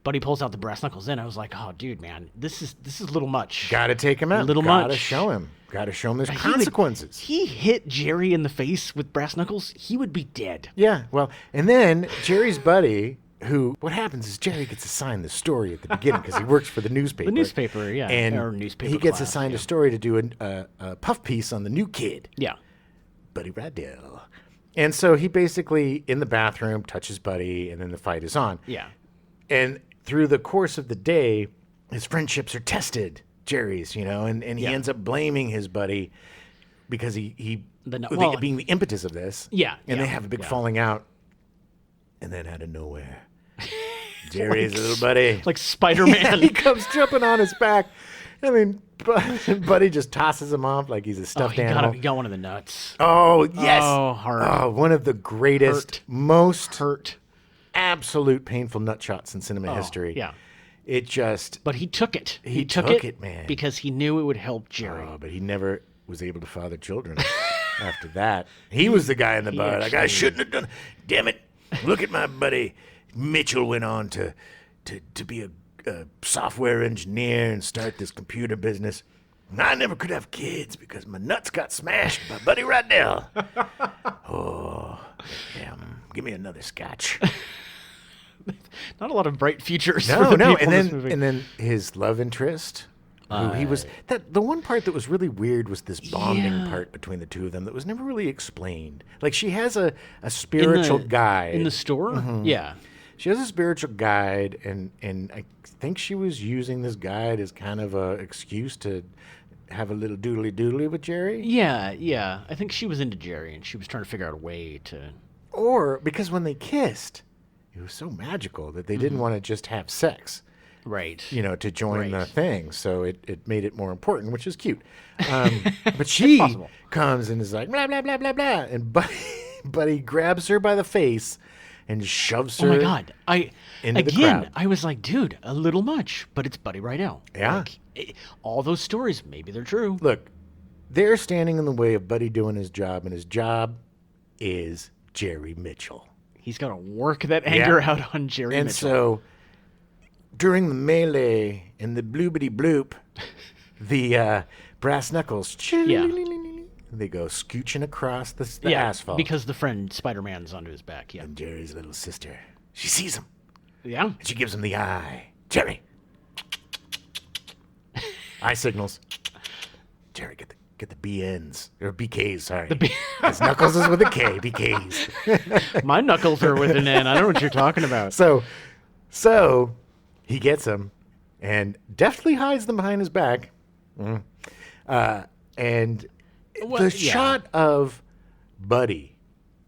Buddy pulls out the brass knuckles. In I was like, oh, dude, man, this is a little much. Got to take him out. Little Gotta much. show him. Got to show him there's He would- consequences. He hit Jerry in the face with brass knuckles. He would be dead. Yeah, well, and then Jerry's buddy, who, what happens is Jerry gets assigned the story at the beginning because he works for the newspaper. The newspaper, yeah, And or newspaper he gets class, assigned yeah. a story to do a puff piece on the new kid, Yeah. Buddy Radell. And so he basically, in the bathroom, touches Buddy, and then the fight is on. Yeah. And through the course of the day, his friendships are tested, Jerry's, and he Yeah. ends up blaming his buddy because he well, being the impetus of this. Yeah, And they yeah, have a big yeah. falling out. And then out of nowhere, Jerry's little buddy. Like Spider-Man. He comes jumping on his back. I mean, Buddy just tosses him off like he's a stuffed animal. He got one of the nuts. Oh, yes. Oh, hard. Oh, one of the greatest, Hurt. most Hurt. absolute painful nut shots in cinema history. Yeah. It just, But he took it. He took it, man. Because he knew it would help Jerry. but he never was able to father children after that. He was the guy in the bar. Like, I actually- shouldn't have done. Damn it. Look at my buddy. Mitchell went on to be a software engineer and start this computer business. I never could have kids because my nuts got smashed by Buddy Radell. Oh, damn. Give me another scotch. Not a lot of bright futures for No, the no. people in this movie. And then his love interest, who he was, the one part that was really weird was this bonding Yeah. part between the two of them that was never really explained. Like, she has a spiritual guide. In the store? Mm-hmm. Yeah. She has a spiritual guide, and I think she was using this guide as kind of a excuse to have a little doodly with Jerry. Yeah, yeah. I think she was into Jerry, and she was trying to figure out a way to... Or because when they kissed, it was so magical that they Mm-hmm. didn't want to just have sex. Right. To join the Right. thing. So it made it more important, which is cute. But she possible. comes and is like, blah, blah, blah, blah, blah. And Buddy grabs her by the face and shoves her. Oh my God! into the crowd. I was like, dude, a little much, but it's Buddy Rydell. Yeah. Like, all those stories, maybe they're true. Look, they're standing in the way of Buddy doing his job, and his job is Jerry Mitchell. He's got to work that anger Yeah. out on Jerry And Mitchell. so during the melee and the bloopity bloop, the brass knuckles, Yeah. they go scooching across the yeah, asphalt. because the friend Spider-Man's onto his back. Yeah, And Jerry's little sister, she sees him yeah. and she gives him the eye. Jerry. Eye signals. Jerry, get the BNs or BKs. Sorry, his knuckles is with a K. BKs. My knuckles are with an N. I don't know what you're talking about. So he gets them and deftly hides them behind his back. And Well, the yeah. shot of Buddy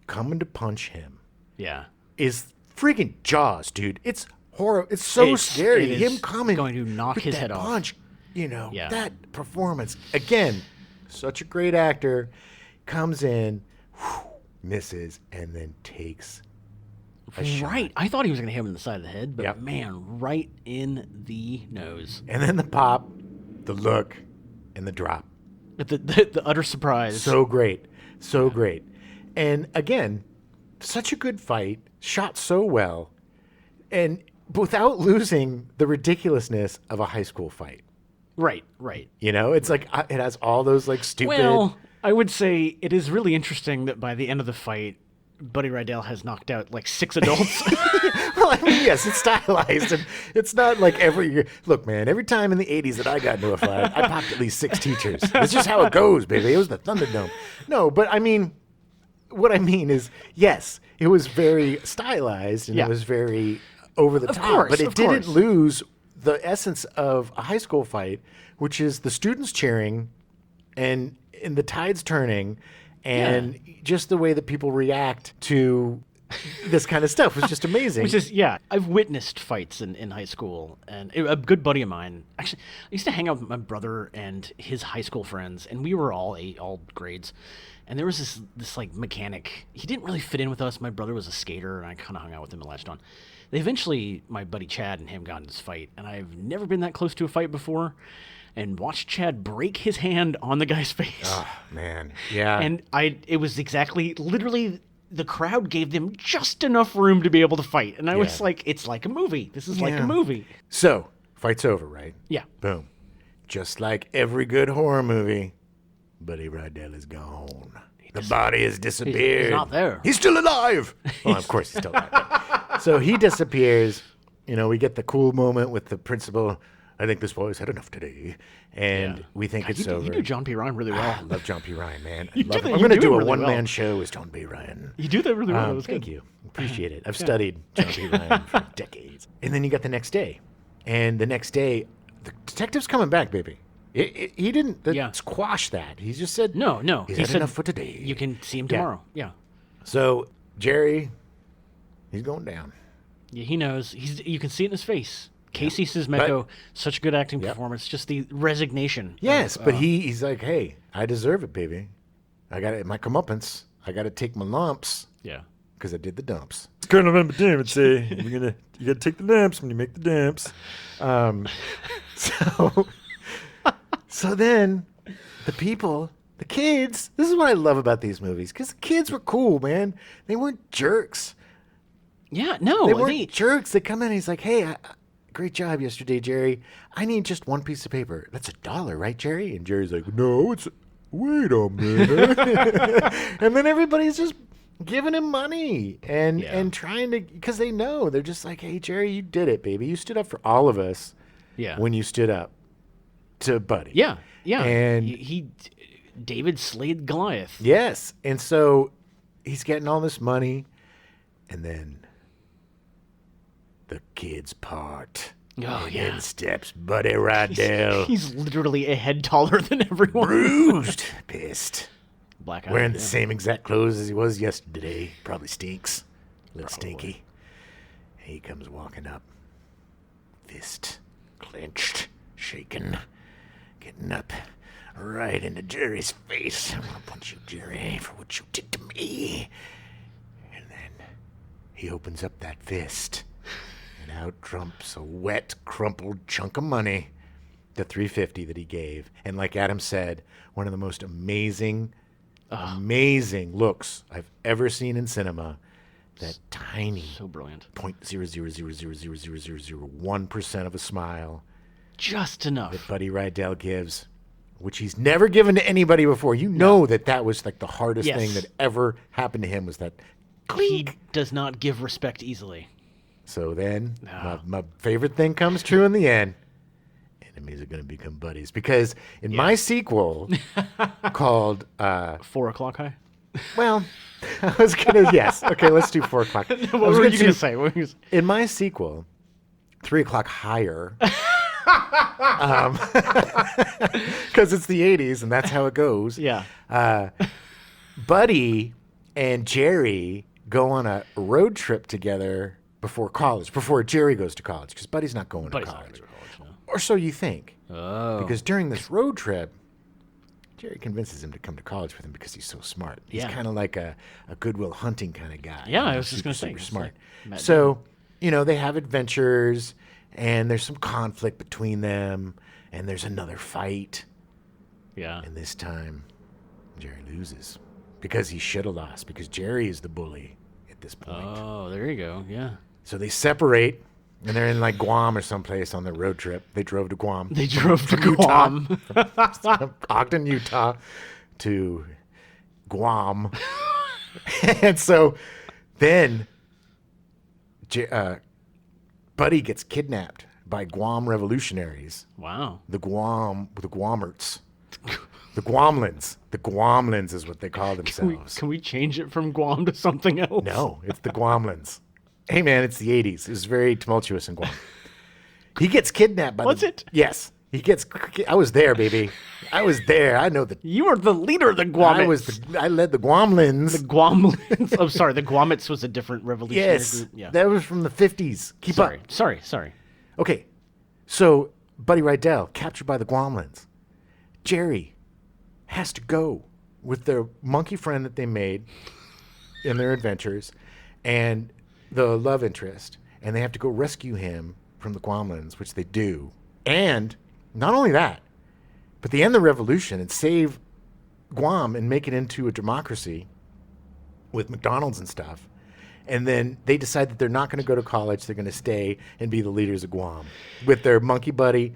coming to punch him Yeah. is freaking Jaws, dude. It's horrible. It's so It scary. is Him coming going to knock with his that head off. punch. Yeah. That performance again. Such a great actor. Comes in, misses, and then takes a shot. Right. I thought he was going to hit him in the side of the head, but Yep. man, right in the nose. And then the pop, the look, and the drop. But the utter surprise. So great. So great. And again, such a good fight, shot so well, and without losing the ridiculousness of a high school fight. Right. Right. It's like it has all those like stupid. Well, I would say it is really interesting that by the end of the fight, Buddy Rydell has knocked out like 6 adults. Well, I mean, yes, it's stylized, and it's not like every year. Look, man, every time in the '80s that I got into a fight, I popped at least 6 teachers. It's just how it goes, baby. It was the Thunderdome. No, but I mean, what I mean is, yes, it was very stylized and Yeah. it was very over the top, course, but it of didn't course. lose the essence of a high school fight, which is the students cheering and the tides turning. And just the way that people react to this kind of stuff was just amazing. Which is, yeah, I've witnessed fights in high school, and a good buddy of mine, actually, I used to hang out with my brother and his high school friends, and we were all grades, and there was this like mechanic. He didn't really fit in with us. My brother was a skater, and I kind of hung out with him and latched on. Eventually, my buddy Chad and him got in this fight, and I've never been that close to a fight before. and watched Chad break his hand on the guy's face. Oh, man. Yeah. And it was literally the crowd gave them just enough room to be able to fight. And I was like, it's like a movie. This is like a movie. So, fight's over, right? Yeah. Boom. Just like every good horror movie, Buddy Rydell is gone. The body has disappeared. He's not there. He's still alive. Well, of course he's still alive. So he disappears. You know, we get the cool moment with the principal. I think this boy's had enough today. And we think it's over. You do John P. Ryan really well. I love John P. Ryan, man. You I love do him. that- I'm you going to do do it a really one-man well. show as John P. Ryan. You do that really well. That was Thank good. you. Appreciate it. I've studied John P. Ryan for decades. And then you got the next day. And the next day, the detective's coming back, baby. He didn't squash that. He just said, No. He's He had said, enough for today. you can see him tomorrow. Yeah. So, Jerry, he's going down. Yeah, he knows. You can see it in his face. Casey Sismeko, such good acting performance. Just the resignation. Yes, but he's like, hey, I deserve it, baby. I got it. My comeuppance. I got to take my lumps. Yeah. Because I did the dumps. Colonel Emmett would say, you got to take the dumps when you make the dumps. So then the kids, this is what I love about these movies, because the kids were cool, man. They weren't jerks. Yeah, no. They weren't jerks. They come in and he's like, hey, great job yesterday, Jerry. I need just one piece of paper. That's $1, right, Jerry? And Jerry's like, no, wait a minute. And then everybody's just giving him money and trying to, because they know. They're just like, hey, Jerry, you did it, baby. You stood up for all of us when you stood up to Buddy. Yeah. And he David slayed Goliath. yes. And so he's getting all this money, and then the kids part. Oh, And yeah. in steps Buddy Rydell. He's literally a head taller than everyone. Bruised, pissed, Black eye. wearing the same exact clothes as he was yesterday. Probably stinks. A little stinky. He comes walking up, fist clenched, shaking, getting up right into Jerry's face. I'm gonna punch you, Jerry, for what you did to me. And then he opens up that fist, and out trumps a wet, crumpled chunk of money, the $350 that he gave. And like Adam said, one of the most amazing looks I've ever seen in cinema. That tiny So brilliant. 0.0000001% of a smile Just enough. that Buddy Rydell gives, which he's never given to anybody before. You know that was like the hardest Yes. thing that ever happened to him was that He clink. does not give respect easily. So then my favorite thing comes true in the end. Enemies are going to become buddies. Because in my sequel called, 4 o'clock high? well, I was going to, yes. Okay, let's do 4 o'clock. What were you going to say? What were you gonna say? In my sequel, 3 o'clock higher, because it's the 80s and that's how it goes. Yeah. Buddy and Jerry go on a road trip together before college, before Jerry goes to college, because Buddy's not going to college. Or so you think. Oh. Because during this road trip, Jerry convinces him to come to college with him because he's so smart. He's kind of like a Goodwill Hunting kind of guy. Yeah, I was just going to say. Super it's smart. like Matt So, they have adventures, and there's some conflict between them, and there's another fight. Yeah. And this time, Jerry loses because he should have lost, because Jerry is the bully at this point. Oh, there you go. Yeah. So they separate, and they're in like Guam or someplace on their road trip. They drove to Guam. They drove to Utah. Guam. From Ogden, Utah to Guam. And so then Buddy gets kidnapped by Guam revolutionaries. Wow. The Guamerts. The Guamlins. The Guamlins is what they call themselves. Can we change it from Guam to something else? No, it's the Guamlins. Hey, man, it's the 80s. It was very tumultuous in Guam. He gets kidnapped by Was it? Yes. I was there, baby. I was there. I know the... You were the leader of the Guamets. I led the Guamlins. The Guamlins. Oh, sorry. The Guamets was a different revolutionary Yes. group. Yeah. That was from the 50s. Keep up. Sorry. Okay. So, Buddy Rydell, captured by the Guamlins. Jerry has to go with their monkey friend that they made in their adventures and the love interest. And they have to go rescue him from the Guamlins, which they do. And not only that, but they end the revolution and save Guam and make it into a democracy with McDonald's and stuff. And then they decide that they're not going to go to college. They're going to stay and be the leaders of Guam with their monkey buddy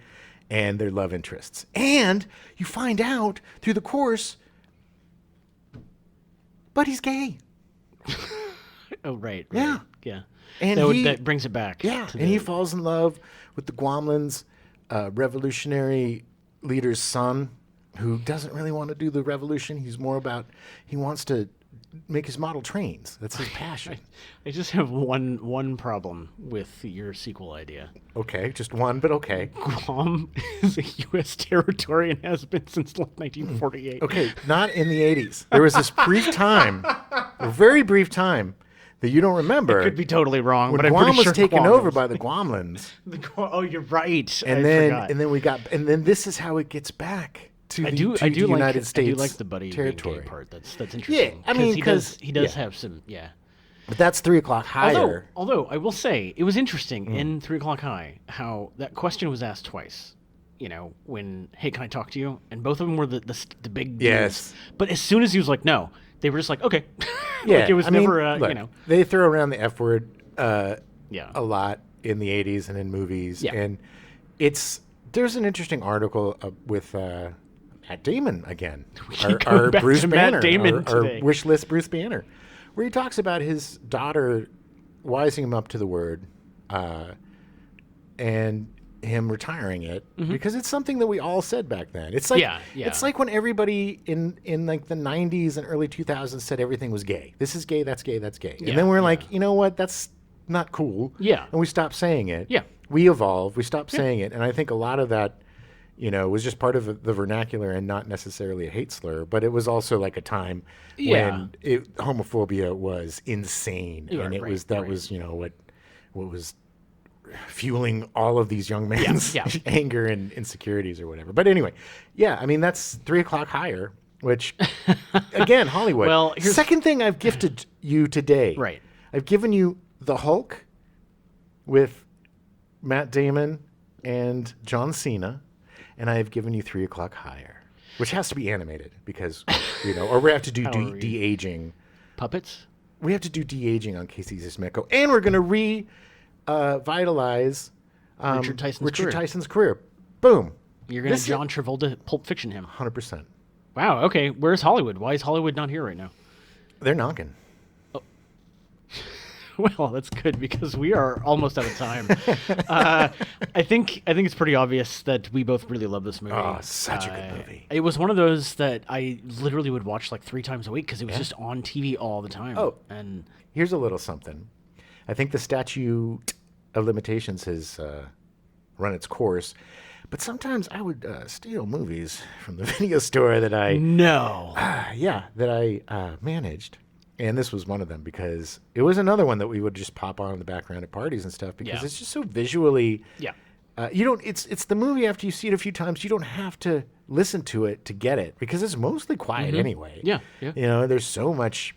and their love interests. And you find out through the course, Buddy's gay. Oh, right. Yeah. Yeah. And That brings it back. Yeah. to And he falls in love with the Guamlands revolutionary leader's son, who doesn't really want to do the revolution. He's more about, he wants to make his model trains. That's his passion. I just have one problem with your sequel idea. Okay, just one, but okay. Guam is a U.S. territory and has been since 1948. Okay, not in the 80s. There was this brief time, a very brief time, that you don't remember. Could be totally wrong, when but I'm Guam pretty was sure taken Guam over is. by the Guamlands. Oh, you're right. And then this is how it gets back to I the, do to I the do like United States I do like the buddy being territory. gay part. That's interesting. I mean, he 'cause- does yeah. have some But that's 3 o'clock higher. Although I will say it was interesting in 3 O'clock High how that question was asked twice. You know, when hey, can I talk to you? And both of them were the big Yes. dudes. But as soon as he was like no, they were just like okay. Yeah, like it was I mean, never look, you know. they throw around the F word Yeah. a lot in the 80s and in movies. Yeah. And there's an interesting article with Matt Damon again. keep going back Bruce to Matt Banner, Damon our today. wish list Bruce Banner, where he talks about his daughter wising him up to the word and him retiring it because it's something that we all said back then. It's like Yeah. it's like when everybody in like the 90s and early 2000s said everything was gay. This is gay, that's gay, that's gay. Yeah, And then we're yeah. like, you know what? That's not cool. Yeah. And we stopped saying it. Yeah. We evolved. We stopped saying it. And I think a lot of that, was just part of the vernacular and not necessarily a hate slur, but it was also like a time Yeah. when homophobia was insane. Yeah, and it right, was, that right. was, what was fueling all of these young men's yeah. anger and insecurities or whatever. But anyway, yeah, I mean, that's 3 o'clock higher, which, again, Hollywood. Well, here's- Second thing I've gifted you today. Right. I've given you The Hulk with Matt Damon and John Cena, and I have given you 3 o'clock higher, which has to be animated because, or we have to do How are we? de-aging. Puppets? We have to do de-aging on Casey Zismeko, and we're going to revitalize Richard Tyson's career. career. Boom. You're gonna This is- John Travolta Pulp Fiction him. 100%. Wow, okay. Where's Hollywood? Why is Hollywood not here right now? They're knocking. Well, that's good because we are almost out of time. I think it's pretty obvious that we both really love this movie. Oh, such a good movie. It was one of those that I literally would watch like 3 times a week because it was just on TV all the time. Oh. And Here's a little something. I think the statute of limitations has run its course, but sometimes I would steal movies from the video store that I no. managed. And this was one of them because it was another one that we would just pop on in the background at parties and stuff because Yeah. it's just so visually. Yeah. You don't. It's the movie after you see it a few times. You don't have to listen to it to get it because it's mostly quiet anyway. Yeah, yeah. There's so much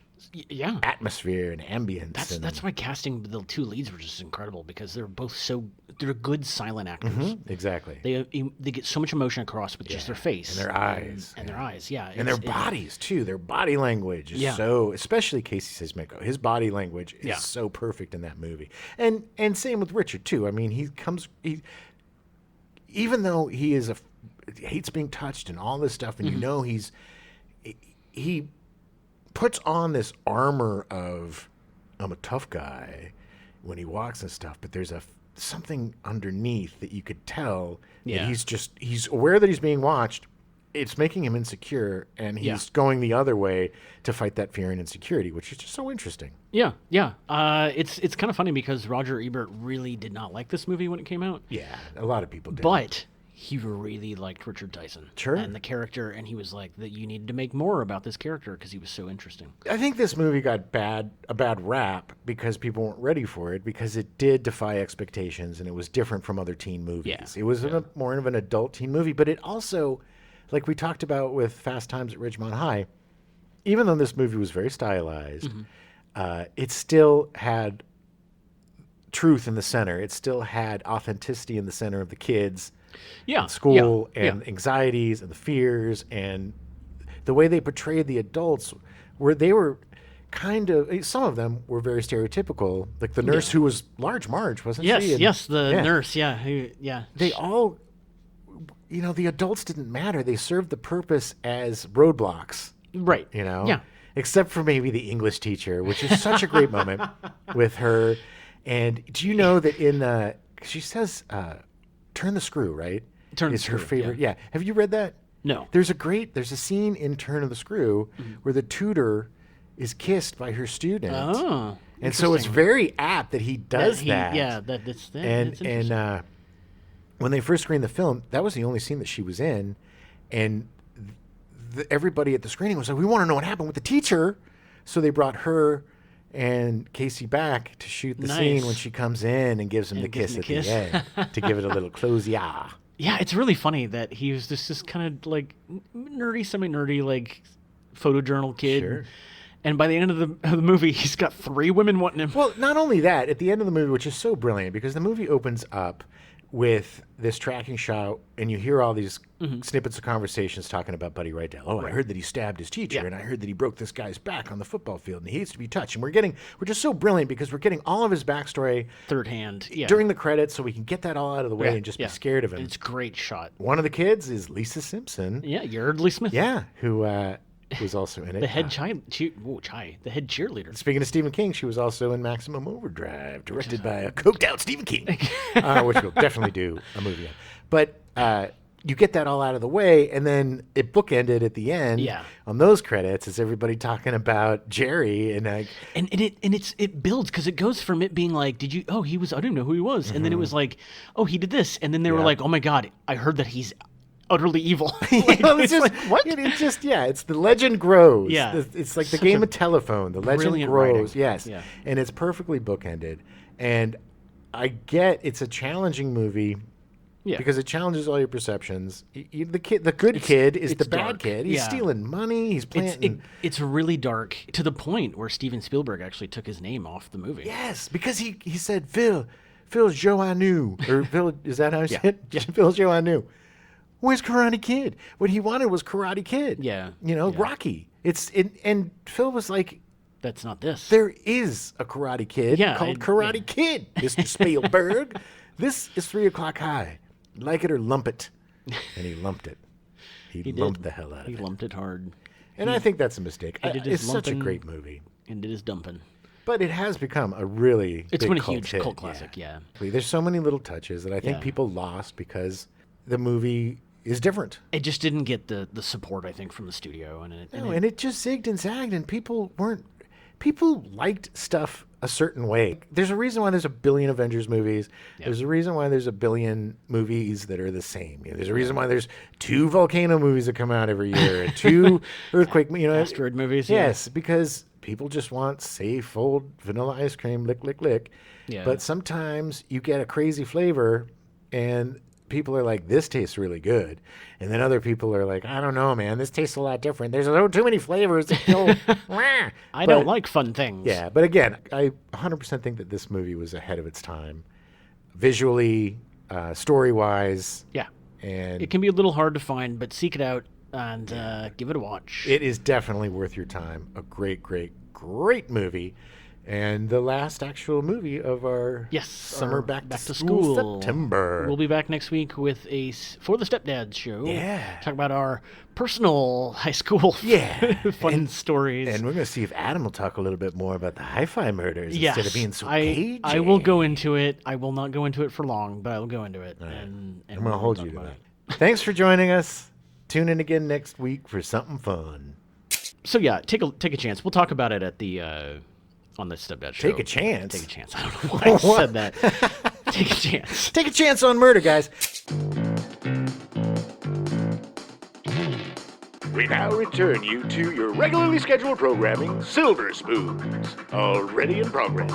Yeah. atmosphere and ambience. That's why casting the 2 leads were just incredible because they're both they're good silent actors. exactly. They get so much emotion across with just their face And their eyes. and their eyes. Yeah, And their it's- bodies too. Their body language is Yeah. so, especially Casey Sismeko. His body language is Yeah. so perfect in that movie. And same with Richard too. I mean, even though he hates being touched and all this stuff, and he puts on this armor of I'm a tough guy when he walks and stuff, but there's something underneath that you could tell Yeah. that he's aware that he's being watched. It's making him insecure, and he's Yeah. going the other way to fight that fear and insecurity, which is just so interesting. Yeah. It's kind of funny because Roger Ebert really did not like this movie when it came out, Yeah, a lot of people do. but he really liked Richard Tyson Sure. and the character, and he was like that you needed to make more about this character because he was so interesting. I think this movie got a bad rap because people weren't ready for it because it did defy expectations and it was different from other teen movies. Yeah, It was more of an adult teen movie, but it also, like we talked about with Fast Times at Ridgemont High, even though this movie was very stylized, it still had truth in the center. It still had authenticity in the center of the kids Yeah. in school yeah, and anxieties and the fears and the way they portrayed the adults, where they were kind of, some of them were very stereotypical, like the nurse who was Large Marge, wasn't Yes, she? And- yes, the yeah. nurse, yeah, yeah. They all, the adults didn't matter. They served the purpose as roadblocks, Right. Yeah. Yeah. Except for maybe the English teacher, which is such a great moment with her. And do you know that she says, turn the screw, right? Turn the is her Screw, favorite. Yeah. Have you read that? No. There's a scene in Turn of the Screw where the tutor is kissed by her student. Oh. And so it's interesting. very apt that he does that. Yeah, that's And interesting. when they first screened the film, that was the only scene that she was in, and everybody at the screening was like, "We want to know what happened with the teacher." So they brought her and Casey back to shoot the scene Nice. when she comes in and gives him the gives kiss him at the the end to give it a little closure. Yeah, it's really funny that he was just this kind of like nerdy, semi-nerdy, like photojournal kid. Sure. And by the end of the movie, he's got 3 women wanting him. Well, not only that, at the end of the movie, which is so brilliant, because the movie opens up with this tracking shot, and you hear all these snippets of conversations talking about Buddy Rydell. Oh, I heard that he stabbed his teacher, Yeah. and I heard that he broke this guy's back on the football field, and he hates to be touched. And we're just so brilliant because we're getting all of his backstory Third hand. Yeah. during the credits, so we can get that all out of the way and just be scared of him. And it's a great shot. One of the kids is Lisa Simpson. Yeah, Yardley Smith. Yeah, who was also in it. The head the head cheerleader. Speaking of Stephen King, she was also in Maximum Overdrive, directed by a coked out Stephen King, which we'll definitely do a movie on. But you get that all out of the way, and then it bookended at the end. Yeah. On those credits, is everybody talking about Jerry and And it builds because it goes from it being like, I didn't know who he was, and then it was like, oh, he did this, and then they were Yeah. like, oh my god, I heard that he's utterly evil. it's just, what? It's the legend grows. Yeah. It's like the Such game a of telephone. The legend brilliant grows. writing. Yes. Yeah. And it's perfectly bookended. And I get it's a challenging movie Yeah. because it challenges all your perceptions. The good kid is the it's bad dark. kid. He's Yeah. stealing money. He's planting. It's really dark to the point where Steven Spielberg actually took his name off the movie. Yes, because he said, Phil's Joe I knew. Or Phil, is that how he said? Yeah. Phil's Joe I knew. Where's Karate Kid? What he wanted was Karate Kid. Yeah. Rocky. And Phil was like, That's not this. there is a Karate Kid Yeah, called Karate Kid, Mr. Spielberg. This is 3 o'clock high. Like it or lump it. And he lumped it. He lumped the hell out of He it. lumped it hard And I think that's a mistake. did his It's such a lumping. great movie. and did his dumping. But it has become a really It's big been a cult huge hit. cult classic, yeah. There's so many little touches that I think Yeah. people lost because the movie is different. It just didn't get the support, I think, from the studio. And it just zigged and zagged, and people liked stuff a certain way. There's a reason why there's a billion Avengers movies. Yeah. There's a reason why there's a billion movies that are the same. There's a reason why there's 2 volcano movies that come out every year, and 2 earthquake, Asteroid movies, yeah. Yes, because people just want safe old vanilla ice cream, lick, lick, lick. Yeah. But sometimes you get a crazy flavor, and people are like, this tastes really good. And then other people are like, I don't know, man, this tastes a lot different. There's too many flavors that feel... I don't like fun things. Yeah, but again, I 100% think that this movie was ahead of its time. Visually, story-wise, Yeah. and It can be a little hard to find, but seek it out and give it a watch. it is definitely worth your time. A great, great, great movie. And the last actual movie of our summer our back to school September. We'll be back next week with For the Stepdads show. Yeah. Talk about our personal high school Yeah. fun stories. And we're going to see if Adam will talk a little bit more about the hi-fi murders Yes, instead of being so I cagey. will go into it. I will not go into it for long, but I will go into it. And I'm going to hold you to that. Thanks for joining us. Tune in again next week for something fun. So yeah, take a chance. We'll talk about it at the on the Stepdad show. Take a chance? Take a chance. I don't know why I said that. Take a chance. Take a chance on murder, guys. We now return you to your regularly scheduled programming, Silver Spoons, already in progress.